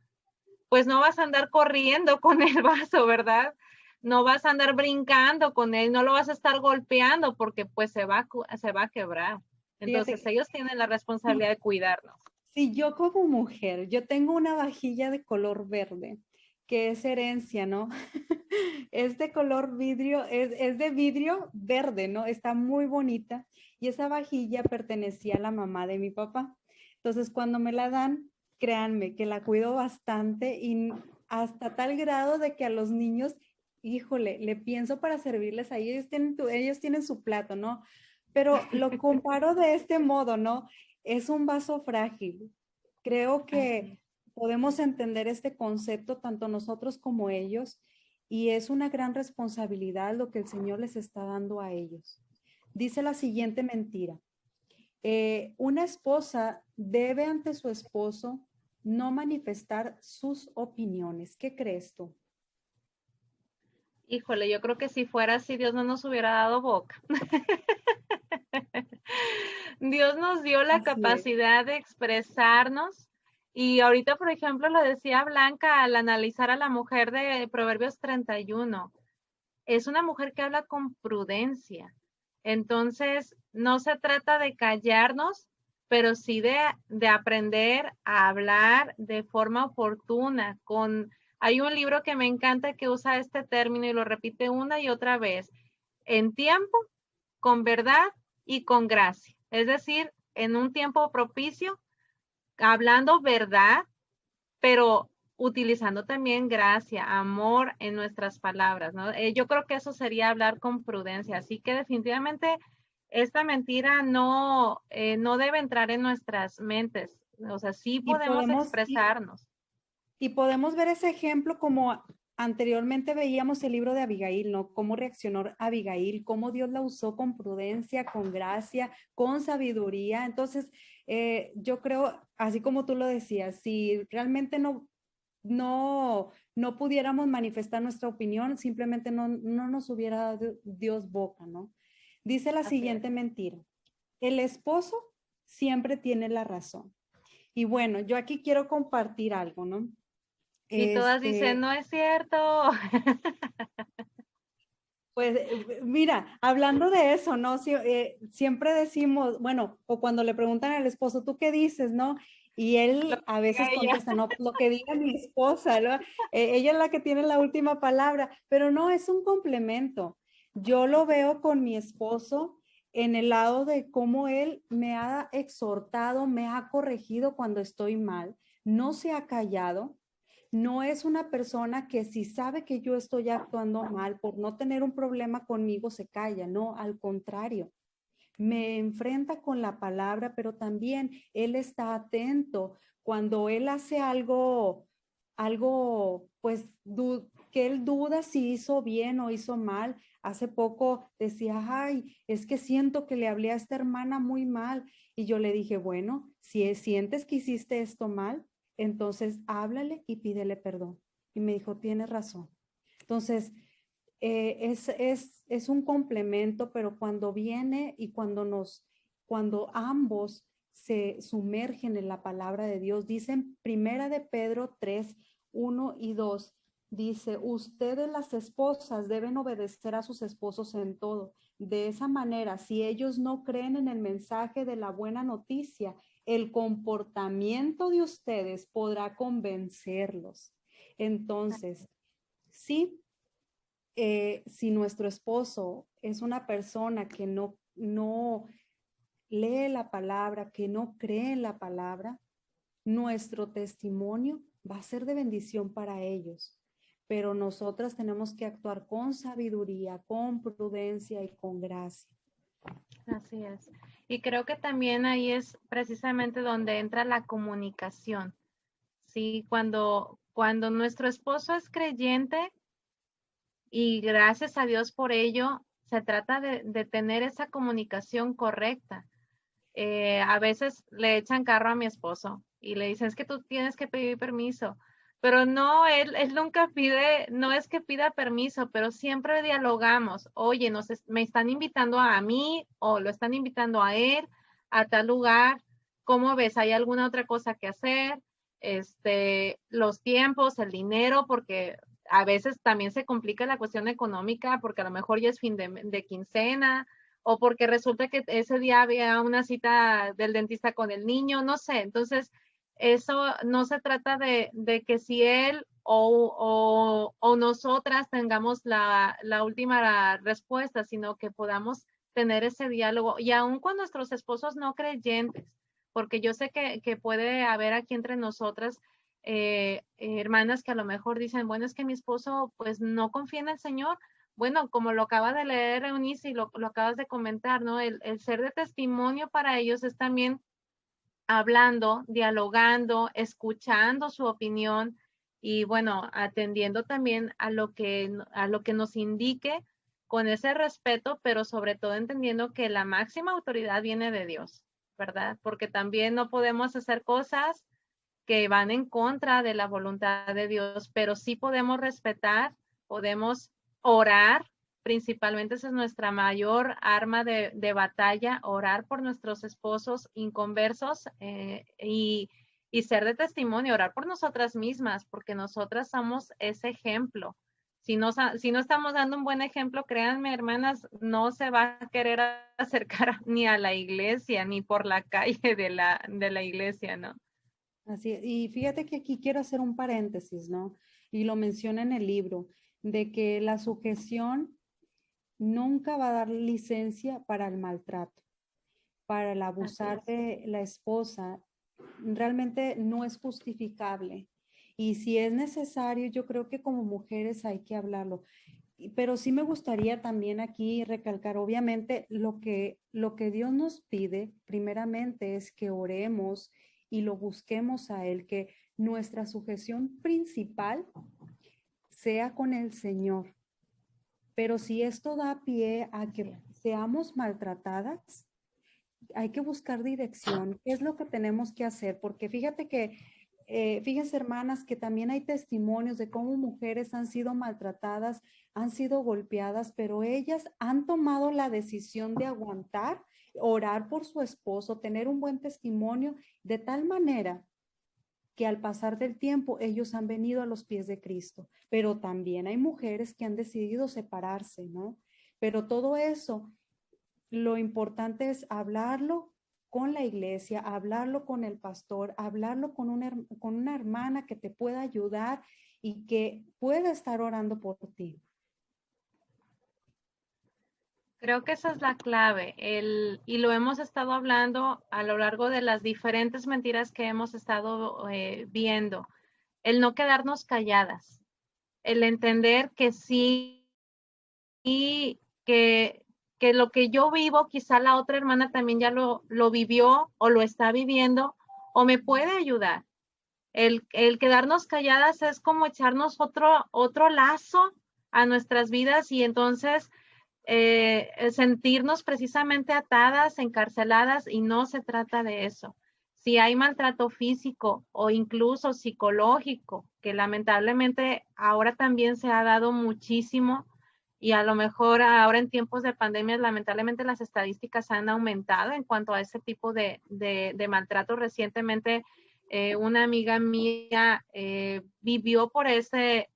pues no vas a andar corriendo con el vaso, ¿verdad? No vas a andar brincando con él, no lo vas a estar golpeando porque pues se va a quebrar. Entonces ellos tienen la responsabilidad de cuidarnos. Sí, yo como mujer, yo tengo una vajilla de color verde, que es herencia, ¿no? Es de color vidrio, es de vidrio verde, ¿no? Está muy bonita. Y esa vajilla pertenecía a la mamá de mi papá. Entonces, cuando me la dan, créanme que la cuido bastante y hasta tal grado de que a los niños, híjole, le pienso para servirles ahí. Ellos tienen su plato, ¿no? Pero lo comparo de este modo, ¿no? Es un vaso frágil. Creo que podemos entender este concepto tanto nosotros como ellos y es una gran responsabilidad lo que el Señor les está dando a ellos. Dice la siguiente mentira. Una esposa debe ante su esposo no manifestar sus opiniones. ¿Qué crees tú? Híjole, yo creo que si fuera así, Dios no nos hubiera dado boca. Dios nos dio la capacidad de expresarnos y ahorita, por ejemplo, lo decía Blanca al analizar a la mujer de Proverbios 31. Es una mujer que habla con prudencia. Entonces, no se trata de callarnos, pero sí de aprender a hablar de forma oportuna. Hay un libro que me encanta que usa este término y lo repite una y otra vez. En tiempo, con verdad y con gracia. Es decir, en un tiempo propicio, hablando verdad, pero utilizando también gracia, amor en nuestras palabras, ¿no? Yo creo que eso sería hablar con prudencia. Así que definitivamente esta mentira no debe entrar en nuestras mentes. O sea, sí podemos expresarnos. Y podemos ver ese ejemplo como anteriormente veíamos el libro de Abigail, ¿no? Cómo reaccionó Abigail, cómo Dios la usó con prudencia, con gracia, con sabiduría. Entonces, yo creo, así como tú lo decías, si realmente no pudiéramos manifestar nuestra opinión, simplemente no nos hubiera dado Dios boca, ¿no? Dice la siguiente mentira. El esposo siempre tiene la razón. Y bueno, yo aquí quiero compartir algo, ¿no? Y todas dicen, no es cierto. Pues mira, hablando de eso, ¿no? Siempre decimos, bueno, o cuando le preguntan al esposo, ¿tú qué dices, no? Y él a veces contesta, no, lo que diga mi esposa, ¿no? Ella es la que tiene la última palabra, pero no, es un complemento. Yo lo veo con mi esposo en el lado de cómo él me ha exhortado, me ha corregido cuando estoy mal, no se ha callado, no es una persona que si sabe que yo estoy actuando mal por no tener un problema conmigo se calla, no, al contrario me enfrenta con la palabra, pero también él está atento cuando él hace algo, pues, que él duda si hizo bien o hizo mal. Hace poco decía, ay, es que siento que le hablé a esta hermana muy mal. Y yo le dije, bueno, si sientes que hiciste esto mal, entonces háblale y pídele perdón. Y me dijo, tienes razón. Entonces, es un complemento, pero cuando viene y cuando ambos se sumergen en la palabra de Dios, dicen Primera de Pedro 3, 1 y 2, dice, ustedes las esposas deben obedecer a sus esposos en todo. De esa manera, si ellos no creen en el mensaje de la buena noticia, el comportamiento de ustedes podrá convencerlos. Entonces, sí, si nuestro esposo es una persona que no lee la palabra, que no cree en la palabra, nuestro testimonio va a ser de bendición para ellos. Pero nosotras tenemos que actuar con sabiduría, con prudencia y con gracia. Así es. Y creo que también ahí es precisamente donde entra la comunicación. Sí, cuando nuestro esposo es creyente, y gracias a Dios por ello, se trata de tener esa comunicación correcta. A veces le echan carro a mi esposo y le dicen, es que tú tienes que pedir permiso. Pero no, él nunca pide, no es que pida permiso, pero siempre dialogamos. Oye, me están invitando a mí o lo están invitando a él a tal lugar. ¿Cómo ves? ¿Hay alguna otra cosa que hacer? Los tiempos, el dinero, porque a veces también se complica la cuestión económica porque a lo mejor ya es fin de quincena o porque resulta que ese día había una cita del dentista con el niño, no sé. Entonces, eso no se trata de que si él o nosotras tengamos la última respuesta, sino que podamos tener ese diálogo y aún con nuestros esposos no creyentes, porque yo sé que puede haber aquí entre nosotras hermanas que a lo mejor dicen, bueno, es que mi esposo pues no confía en el Señor. Bueno, como lo acaba de leer Eunice y lo acabas de comentar, ¿no? El ser de testimonio para ellos es también hablando, dialogando, escuchando su opinión y bueno, atendiendo también a lo que nos indique con ese respeto, pero sobre todo entendiendo que la máxima autoridad viene de Dios, ¿verdad? Porque también no podemos hacer cosas que van en contra de la voluntad de Dios, pero sí podemos respetar, podemos orar, principalmente esa es nuestra mayor arma de batalla, orar por nuestros esposos inconversos y ser de testimonio, orar por nosotras mismas, porque nosotras somos ese ejemplo. Si no estamos dando un buen ejemplo, créanme, hermanas, no se va a querer acercar ni a la iglesia, ni por la calle de la iglesia, ¿no? Así es. Y fíjate que aquí quiero hacer un paréntesis, ¿no? Y lo menciona en el libro, de que la sujeción nunca va a dar licencia para el maltrato, para el abusar de la esposa. Realmente no es justificable. Y si es necesario, yo creo que como mujeres hay que hablarlo. Pero sí me gustaría también aquí recalcar, obviamente, lo que Dios nos pide, primeramente, es que oremos y lo busquemos a Él, que nuestra sujeción principal sea con el Señor. Pero si esto da pie a que seamos maltratadas, hay que buscar dirección. ¿Qué es lo que tenemos que hacer? Porque fíjense hermanas, que también hay testimonios de cómo mujeres han sido maltratadas, han sido golpeadas, pero ellas han tomado la decisión de aguantar, orar por su esposo, tener un buen testimonio, de tal manera que al pasar del tiempo ellos han venido a los pies de Cristo. Pero también hay mujeres que han decidido separarse, ¿no? Pero todo eso, lo importante es hablarlo con la iglesia, hablarlo con el pastor, hablarlo con una hermana que te pueda ayudar y que pueda estar orando por ti. Creo que esa es la clave, y lo hemos estado hablando a lo largo de las diferentes mentiras que hemos estado viendo. El no quedarnos calladas, el entender que sí, y que lo que yo vivo, quizá la otra hermana también ya lo vivió o lo está viviendo o me puede ayudar. El quedarnos calladas es como echarnos otro lazo a nuestras vidas y entonces sentirnos precisamente atadas, encarceladas, y no se trata de eso. Si hay maltrato físico o incluso psicológico, que lamentablemente ahora también se ha dado muchísimo, y a lo mejor ahora en tiempos de pandemia, lamentablemente las estadísticas han aumentado en cuanto a ese tipo de maltrato. Recientemente, una amiga mía vivió por ese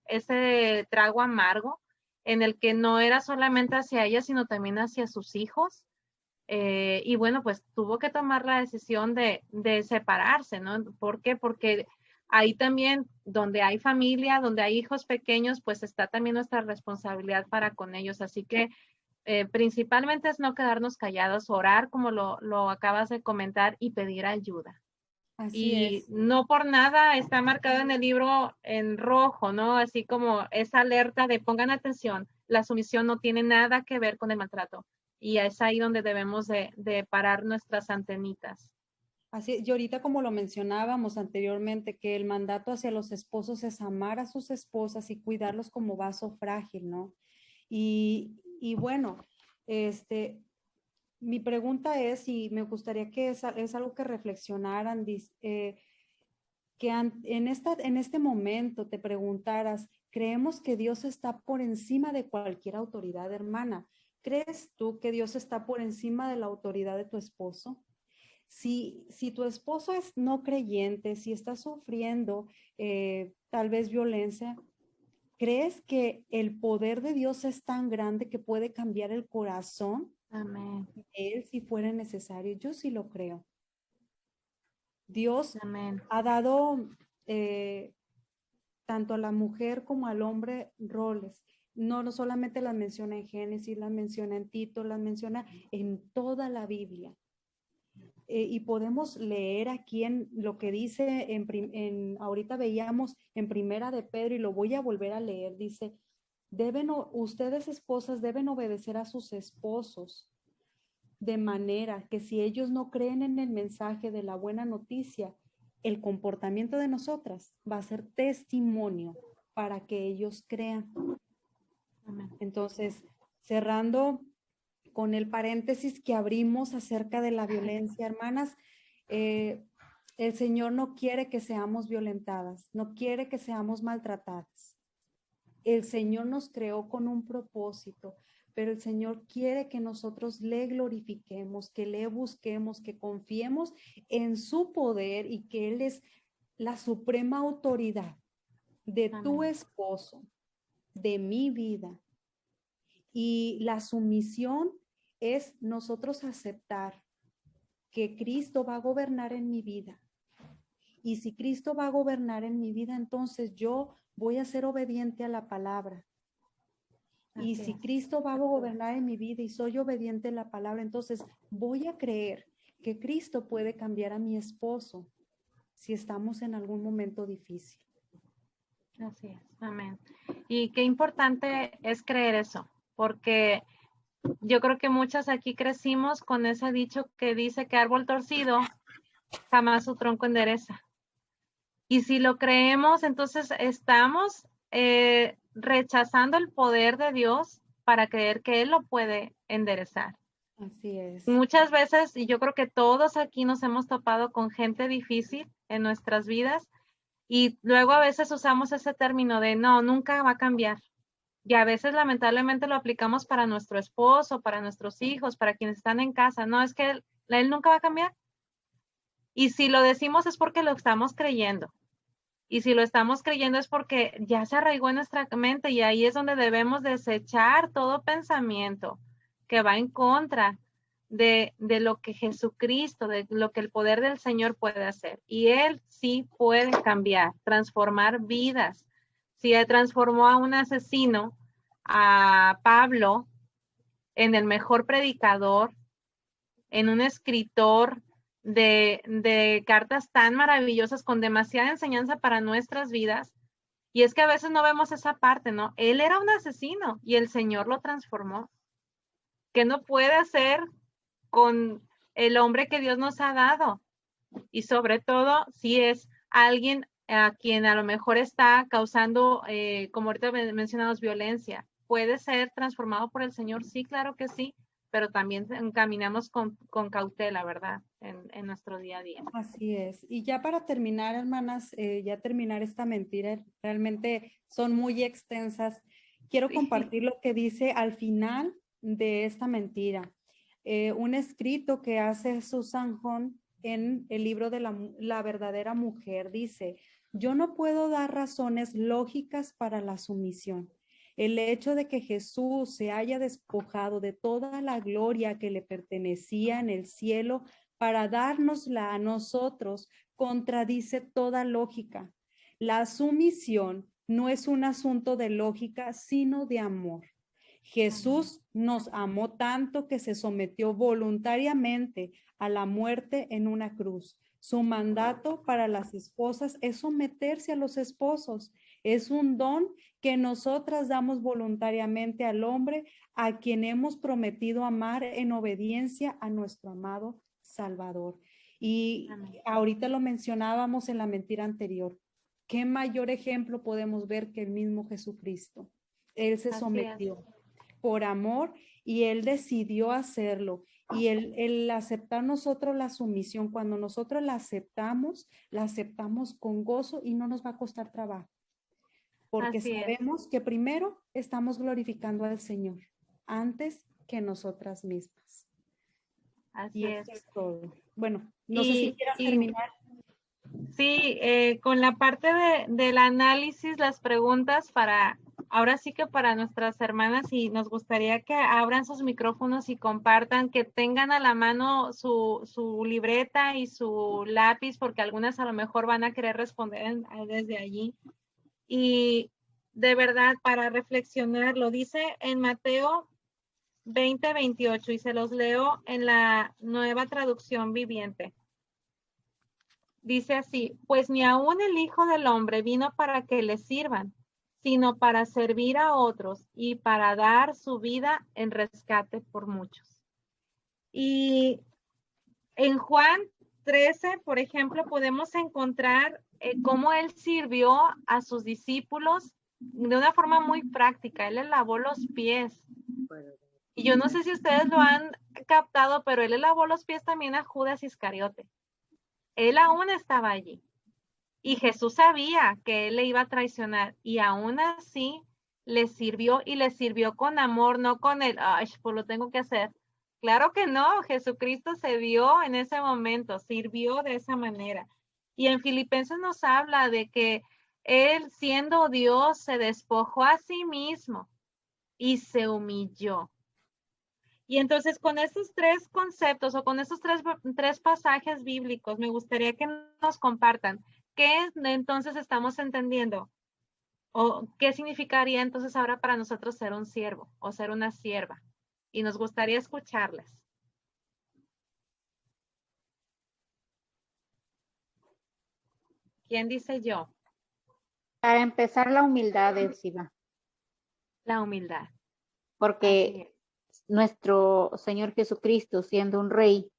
trago amargo, en el que no era solamente hacia ella, sino también hacia sus hijos. Y bueno, pues tuvo que tomar la decisión de separarse, ¿no? ¿Por qué? Porque ahí también, donde hay familia, donde hay hijos pequeños, pues está también nuestra responsabilidad para con ellos. Así que principalmente es no quedarnos callados, orar, como lo acabas de comentar, y pedir ayuda. Así es. No por nada está marcado en el libro en rojo, ¿no? Así como esa alerta de pongan atención, la sumisión no tiene nada que ver con el maltrato. Y es ahí donde debemos de parar nuestras antenitas. Así, y ahorita como lo mencionábamos anteriormente, que el mandato hacia los esposos es amar a sus esposas y cuidarlos como vaso frágil, ¿no? Y bueno, mi pregunta es, y me gustaría que es algo que reflexionaran, que en este momento te preguntaras, ¿creemos que Dios está por encima de cualquier autoridad, hermana? ¿Crees tú que Dios está por encima de la autoridad de tu esposo? Si tu esposo es no creyente, si está sufriendo tal vez violencia, ¿crees que el poder de Dios es tan grande que puede cambiar el corazón Amén. de él si fuera necesario? Yo sí lo creo. Dios Amén. ha dado tanto a la mujer como al hombre roles. No solamente las menciona en Génesis, las menciona en Tito, las menciona en toda la Biblia. Y podemos leer aquí en lo que dice, ahorita veíamos en Primera de Pedro, y lo voy a volver a leer, dice, ustedes esposas deben obedecer a sus esposos, de manera que si ellos no creen en el mensaje de la buena noticia, el comportamiento de nosotras va a ser testimonio para que ellos crean. Amén. Entonces, cerrando con el paréntesis que abrimos acerca de la violencia, hermanas, el Señor no quiere que seamos violentadas, no quiere que seamos maltratadas. El Señor nos creó con un propósito, pero el Señor quiere que nosotros le glorifiquemos, que le busquemos, que confiemos en su poder y que Él es la suprema autoridad de tu esposo, de mi vida. Y la sumisión es nosotros aceptar que Cristo va a gobernar en mi vida. Y si Cristo va a gobernar en mi vida, entonces yo voy a ser obediente a la palabra. Y si Cristo va a gobernar en mi vida y soy obediente a la palabra, entonces voy a creer que Cristo puede cambiar a mi esposo si estamos en algún momento difícil. Así es, amén. Y qué importante es creer eso, porque yo creo que muchas aquí crecimos con ese dicho que dice que árbol torcido jamás su tronco endereza. Y si lo creemos, entonces estamos rechazando el poder de Dios para creer que Él lo puede enderezar. Así es. Muchas veces, y yo creo que todos aquí nos hemos topado con gente difícil en nuestras vidas, y luego a veces usamos ese término de no, nunca va a cambiar. Y a veces lamentablemente lo aplicamos para nuestro esposo, para nuestros hijos, para quienes están en casa. No, es que él nunca va a cambiar. Y si lo decimos es porque lo estamos creyendo. Y si lo estamos creyendo es porque ya se arraigó en nuestra mente, y ahí es donde debemos desechar todo pensamiento que va en contra de lo que Jesucristo, de lo que el poder del Señor puede hacer. Y Él sí puede cambiar, transformar vidas. Si Él transformó a un asesino, a Pablo, en el mejor predicador, en un escritor de cartas tan maravillosas con demasiada enseñanza para nuestras vidas. Y es que a veces no vemos esa parte, ¿no? Él era un asesino y el Señor lo transformó. ¿Qué no puede hacer con el hombre que Dios nos ha dado? Y sobre todo, si es alguien a quien a lo mejor está causando, como ahorita mencionamos, violencia, ¿puede ser transformado por el Señor? Sí, claro que sí, pero también caminamos con cautela, ¿verdad? En nuestro día a día. Así es. Y ya para terminar, hermanas, ya terminar esta mentira, realmente son muy extensas. Quiero compartir lo que dice al final de esta mentira. Un escrito que hace Susan Hunt en el libro de la verdadera mujer dice: yo no puedo dar razones lógicas para la sumisión. El hecho de que Jesús se haya despojado de toda la gloria que le pertenecía en el cielo para dárnosla a nosotros contradice toda lógica. La sumisión no es un asunto de lógica, sino de amor. Jesús nos amó tanto que se sometió voluntariamente a la muerte en una cruz. Su mandato para las esposas es someterse a los esposos. Es un don que nosotras damos voluntariamente al hombre a quien hemos prometido amar en obediencia a nuestro amado Salvador. Y ahorita lo mencionábamos en la mentira anterior. ¿Qué mayor ejemplo podemos ver que el mismo Jesucristo? Él se sometió por amor y Él decidió hacerlo. Y el aceptar nosotros la sumisión, cuando nosotros la aceptamos con gozo y no nos va a costar trabajo. Porque Así sabemos que primero estamos glorificando al Señor antes que nosotras mismas. Así es. Todo. Bueno, no sé si quieras terminar. Sí, con la parte del análisis, las preguntas para, ahora sí que para nuestras hermanas, y nos gustaría que abran sus micrófonos y compartan, que tengan a la mano su libreta y su lápiz, porque algunas a lo mejor van a querer responder desde allí. Y de verdad, para reflexionar, lo dice en Mateo 20:28 y se los leo en la Nueva Traducción Viviente. Dice así: pues ni aún el Hijo del Hombre vino para que le sirvan, sino para servir a otros y para dar su vida en rescate por muchos. Y en Juan 13, por ejemplo, podemos encontrar cómo él sirvió a sus discípulos de una forma muy práctica. Él les lavó los pies. Y yo no sé si ustedes lo han captado, pero él le lavó los pies también a Judas Iscariote. Él aún estaba allí. Y Jesús sabía que él le iba a traicionar. Y aún así le sirvió, y le sirvió con amor, no con el, ay, pues lo tengo que hacer. Claro que no, Jesucristo se dio en ese momento, sirvió de esa manera. Y en Filipenses nos habla de que él, siendo Dios, se despojó a sí mismo y se humilló. Y entonces con estos tres conceptos o con estos tres pasajes bíblicos, me gustaría que nos compartan qué entonces estamos entendiendo o qué significaría entonces ahora para nosotros ser un siervo o ser una sierva. Y nos gustaría escucharles. ¿Quién dice yo? Para empezar, la humildad, Elsiva. La humildad. Porque nuestro Señor Jesucristo, siendo un rey,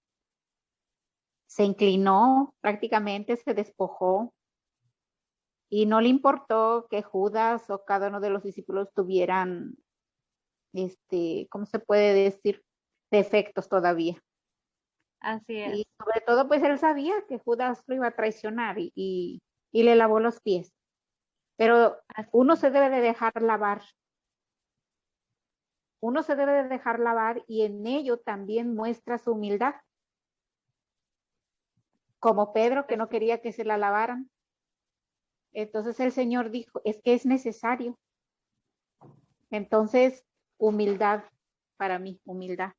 se inclinó, prácticamente se despojó, y no le importó que Judas o cada uno de los discípulos tuvieran, ¿cómo se puede decir? Defectos todavía. Así es. Y sobre todo, pues él sabía que Judas lo iba a traicionar y le lavó los pies. Pero uno se debe de dejar lavar. Uno se debe de dejar lavar, y en ello también muestra su humildad. Como Pedro, que no quería que se la lavaran. Entonces el Señor dijo, es que es necesario. Entonces, humildad para mí, humildad.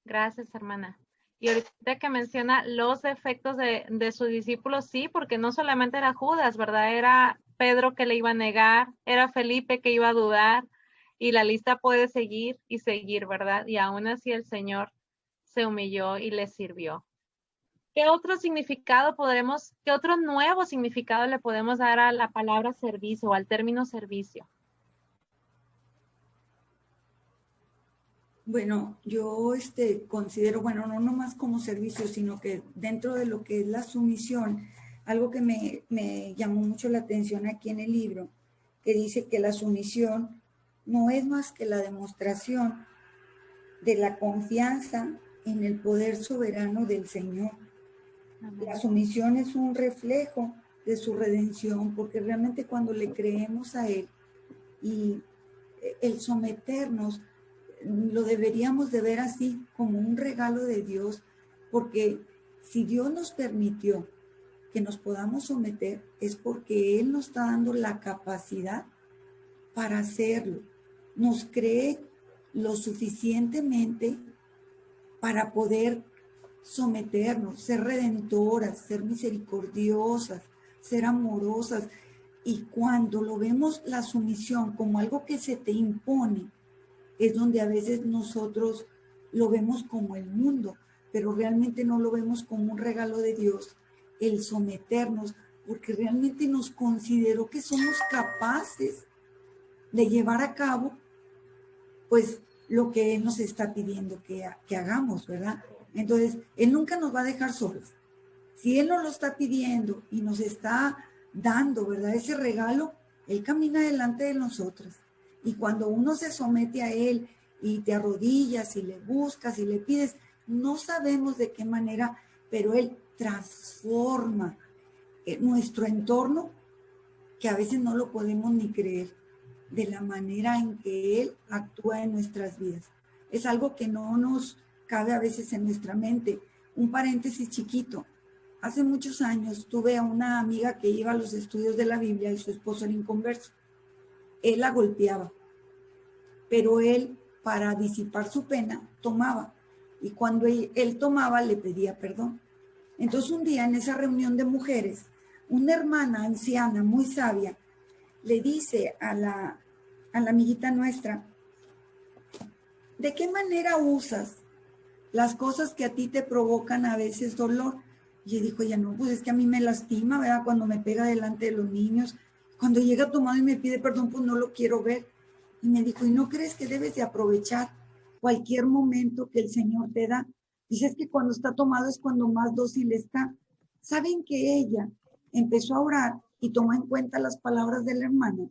Gracias, hermana. Y ahorita que menciona los defectos de sus discípulos, sí, porque no solamente era Judas, ¿verdad? Era Pedro que le iba a negar, era Felipe que iba a dudar, y la lista puede seguir y seguir, ¿verdad? Y aún así el Señor se humilló y le sirvió. ¿Qué otro significado qué otro nuevo significado le podemos dar a la palabra servicio o al término servicio? Bueno, yo considero, bueno, no nomás como servicio, sino que dentro de lo que es la sumisión, algo que me llamó mucho la atención aquí en el libro, que dice que la sumisión no es más que la demostración de la confianza en el poder soberano del Señor. Amén. La sumisión es un reflejo de su redención, porque realmente cuando le creemos a Él y el someternos, lo deberíamos de ver así como un regalo de Dios, porque si Dios nos permitió que nos podamos someter, es porque Él nos está dando la capacidad para hacerlo. Nos cree lo suficientemente para poder someternos, ser redentoras, ser misericordiosas, ser amorosas. Y cuando lo vemos la sumisión como algo que se te impone, es donde a veces nosotros lo vemos como el mundo, pero realmente no lo vemos como un regalo de Dios, el someternos, porque realmente nos consideró que somos capaces de llevar a cabo, pues, lo que Él nos está pidiendo que hagamos, ¿verdad? Entonces, Él nunca nos va a dejar solos. Si Él nos lo está pidiendo y nos está dando, ¿verdad? Ese regalo, Él camina delante de nosotros. Y cuando uno se somete a Él y te arrodillas y le buscas y le pides, no sabemos de qué manera, pero Él transforma nuestro entorno, que a veces no lo podemos ni creer, de la manera en que Él actúa en nuestras vidas. Es algo que no nos cabe a veces en nuestra mente. Un paréntesis chiquito. Hace muchos años tuve a una amiga que iba a los estudios de la Biblia y su esposo era inconverso. Él la golpeaba, pero él, para disipar su pena, tomaba. Y cuando él tomaba, le pedía perdón. Entonces un día en esa reunión de mujeres, una hermana anciana, muy sabia, le dice a la amiguita nuestra, ¿de qué manera usas las cosas que a ti te provocan a veces dolor? Y dijo, ya no, pues es que a mí me lastima, ¿verdad? Cuando me pega delante de los niños, cuando llega tomado y me pide perdón, pues no lo quiero ver. Y me dijo, ¿y no crees que debes de aprovechar cualquier momento que el Señor te da? Dice, es que cuando está tomado es cuando más dócil está. ¿Saben que ella empezó a orar y tomó en cuenta las palabras de la hermana?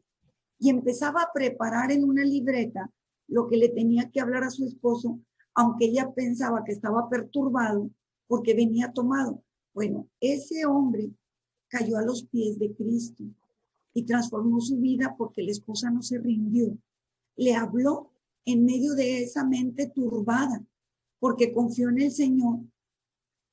Y empezaba a preparar en una libreta lo que le tenía que hablar a su esposo, aunque ella pensaba que estaba perturbado porque venía tomado. Bueno, ese hombre cayó a los pies de Cristo y transformó su vida porque la esposa no se rindió. Le habló en medio de esa mente turbada porque confió en el Señor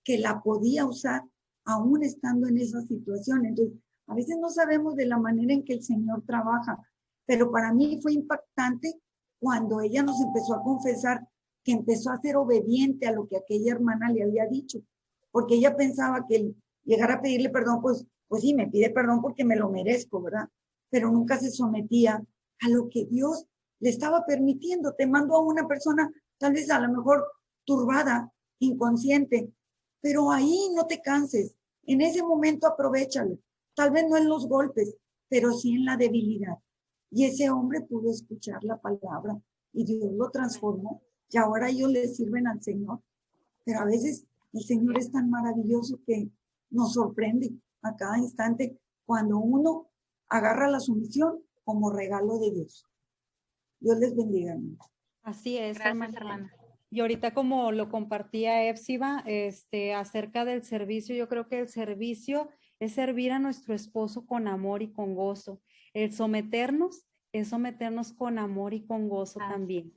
que la podía usar aún estando en esa situación. Entonces, a veces no sabemos de la manera en que el Señor trabaja, pero para mí fue impactante cuando ella nos empezó a confesar que empezó a ser obediente a lo que aquella hermana le había dicho, porque ella pensaba que el llegar a pedirle perdón, pues sí, me pide perdón porque me lo merezco, ¿verdad? Pero nunca se sometía a lo que Dios le estaba permitiendo. Te mando a una persona, tal vez a lo mejor turbada, inconsciente, pero ahí no te canses. En ese momento aprovéchalo. Tal vez no en los golpes, pero sí en la debilidad. Y ese hombre pudo escuchar la palabra y Dios lo transformó. Y ahora ellos le sirven al Señor. Pero a veces el Señor es tan maravilloso que nos sorprende a cada instante cuando uno agarra la sumisión como regalo de Dios. Dios les bendiga. Así es, gracias, hermana. Y ahorita como lo compartía Epsiba, acerca del servicio, yo creo que el servicio es servir a nuestro esposo con amor y con gozo. El someternos es someternos con amor y con gozo también.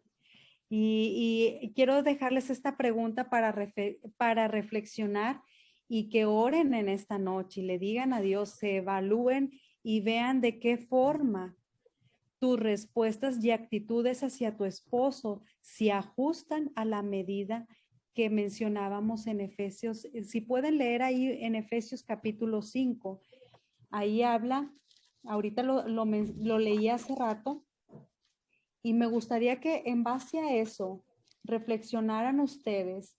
Y quiero dejarles esta pregunta para reflexionar y que oren en esta noche y le digan a Dios, se evalúen y vean de qué forma tus respuestas y actitudes hacia tu esposo se ajustan a la medida que mencionábamos en Efesios. Si pueden leer ahí en Efesios capítulo 5, ahí habla, ahorita lo leí hace rato, y me gustaría que en base a eso reflexionaran ustedes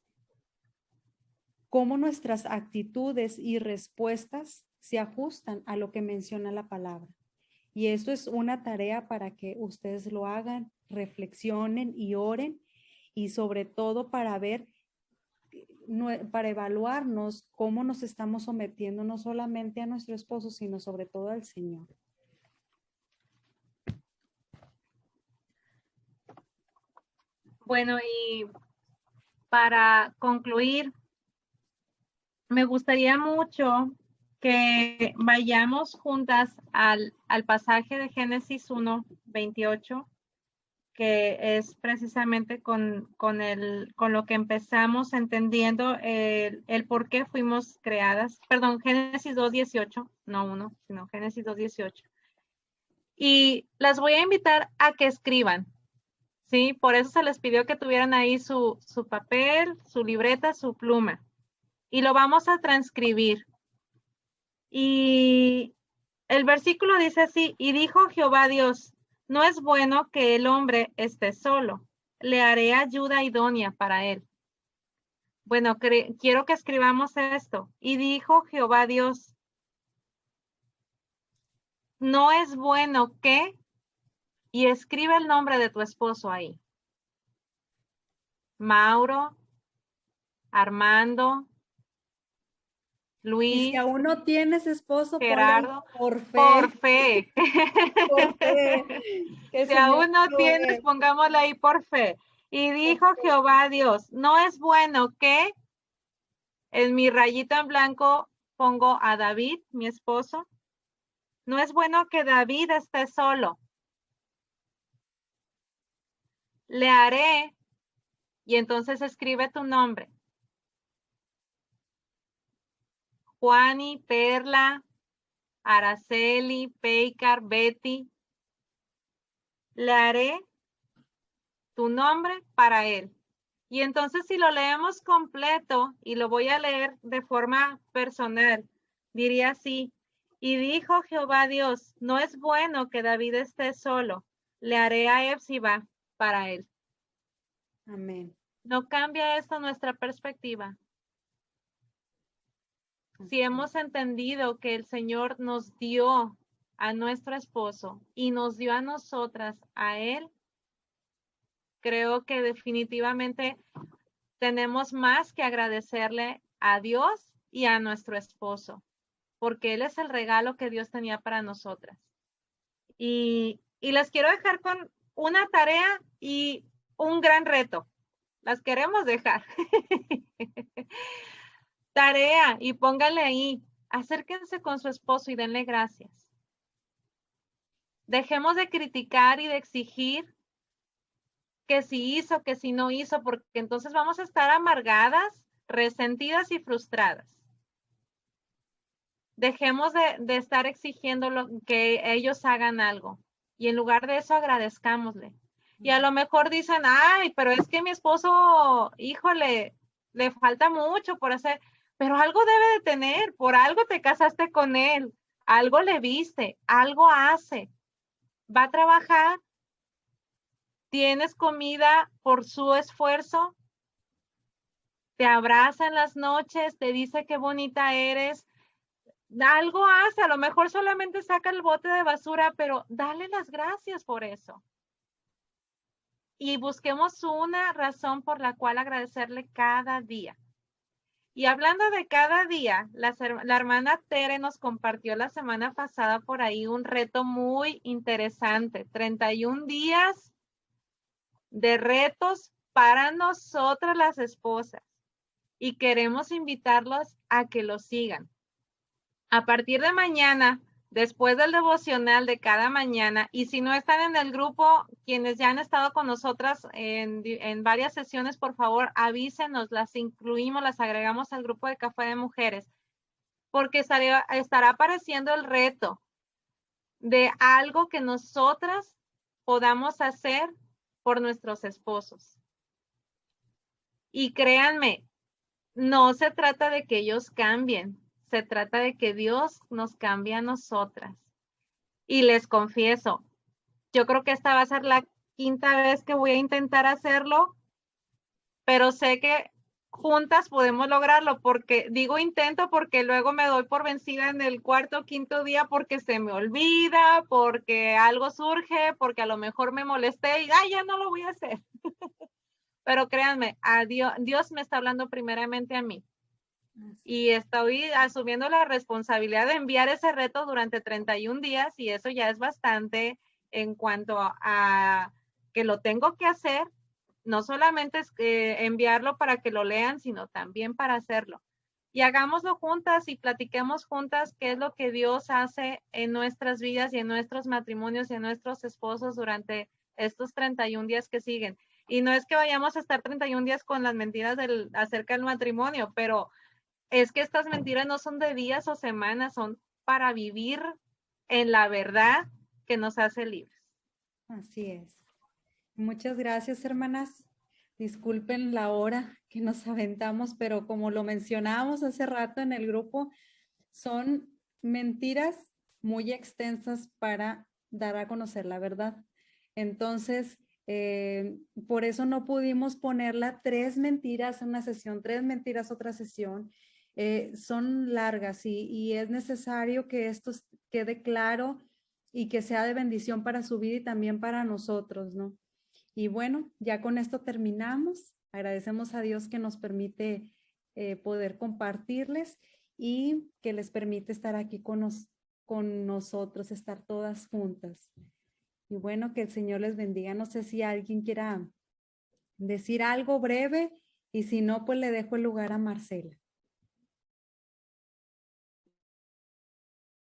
cómo nuestras actitudes y respuestas se ajustan a lo que menciona la palabra. Y esto es una tarea para que ustedes lo hagan, reflexionen y oren, y sobre todo para ver, para evaluarnos cómo nos estamos sometiendo no solamente a nuestro esposo, sino sobre todo al Señor. Bueno, y para concluir, me gustaría mucho que vayamos juntas al pasaje de Génesis 1:28, que es precisamente con lo que empezamos entendiendo el por qué fuimos creadas. Perdón, Génesis 2:18, no 1, sino Génesis 2:18. Y las voy a invitar a que escriban, ¿sí? Por eso se les pidió que tuvieran ahí su papel, su libreta, su pluma. Y lo vamos a transcribir. Y el versículo dice así: y dijo Jehová Dios, no es bueno que el hombre esté solo, le haré ayuda idónea para él. Bueno, quiero que escribamos esto. Y dijo Jehová Dios, no es bueno que, y escribe el nombre de tu esposo ahí. Mauro, Armando, Luis. Y si aún no tienes esposo, Gerardo, por fe. Por fe. Por fe. Si aún no tienes, pongámosle ahí por fe. Y dijo Jehová Dios, no es bueno que, en mi rayita en blanco pongo a David, mi esposo. No es bueno que David esté solo. Le haré, y entonces escribe tu nombre. Juani, Perla, Araceli, Peicar, Betty. Le haré tu nombre para él. Y entonces si lo leemos completo, y lo voy a leer de forma personal, diría así: y dijo Jehová Dios, no es bueno que David esté solo, le haré a Epsiba para él. Amén. ¿No cambia esto nuestra perspectiva? Si hemos entendido que el Señor nos dio a nuestro esposo y nos dio a nosotras a él, creo que definitivamente tenemos más que agradecerle a Dios y a nuestro esposo, porque él es el regalo que Dios tenía para nosotras. Y les quiero dejar con una tarea y un gran reto. Las queremos dejar. Tarea, y pónganle ahí, acérquense con su esposo y denle gracias. Dejemos de criticar y de exigir que si hizo, que si no hizo, porque entonces vamos a estar amargadas, resentidas y frustradas. Dejemos de estar exigiendo que ellos hagan algo, y en lugar de eso agradezcámosle. Y a lo mejor dicen, ay, pero es que mi esposo, híjole, le falta mucho por hacer, pero algo debe de tener, por algo te casaste con él, algo le viste, algo hace, va a trabajar, tienes comida por su esfuerzo, te abraza en las noches, te dice qué bonita eres, algo hace, a lo mejor solamente saca el bote de basura, pero dale las gracias por eso. Y busquemos una razón por la cual agradecerle cada día. Y hablando de cada día, la hermana Tere nos compartió la semana pasada por ahí un reto muy interesante, 31 días de retos para nosotras las esposas. Y queremos invitarlos a que lo sigan. A partir de mañana, después del devocional de cada mañana, y si no están en el grupo, quienes ya han estado con nosotras en varias sesiones, por favor, avísenos, las incluimos, las agregamos al grupo de Café de Mujeres, porque estará apareciendo el reto de algo que nosotras podamos hacer por nuestros esposos. Y créanme, no se trata de que ellos cambien, se trata de que Dios nos cambie a nosotras. Y les confieso, yo creo que esta va a ser la 5ª vez que voy a intentar hacerlo, pero sé que juntas podemos lograrlo, porque digo intento porque luego me doy por vencida en el 4º o 5º día porque se me olvida, porque algo surge, porque a lo mejor me molesté y ya no lo voy a hacer. Pero créanme, Dios me está hablando primeramente a mí. Y estoy asumiendo la responsabilidad de enviar ese reto durante 31 días y eso ya es bastante en cuanto a que lo tengo que hacer. No solamente es enviarlo para que lo lean, sino también para hacerlo. Y hagámoslo juntas y platiquemos juntas qué es lo que Dios hace en nuestras vidas y en nuestros matrimonios y en nuestros esposos durante estos 31 días que siguen. Y no es que vayamos a estar 31 días con las mentiras acerca del matrimonio, pero es que estas mentiras no son de días o semanas, son para vivir en la verdad que nos hace libres. Así es. Muchas gracias, hermanas. Disculpen la hora que nos aventamos, pero como lo mencionábamos hace rato en el grupo, son mentiras muy extensas para dar a conocer la verdad. Entonces, por eso no pudimos ponerla 3 mentiras en una sesión, 3 mentiras otra sesión. Son largas y es necesario que esto quede claro y que sea de bendición para su vida y también para nosotros, ¿no? Y bueno, ya con esto terminamos. Agradecemos a Dios que nos permite poder compartirles y que les permite estar aquí con nosotros, estar todas juntas. Y bueno, que el Señor les bendiga. No sé si alguien quiera decir algo breve y si no, pues le dejo el lugar a Marcela.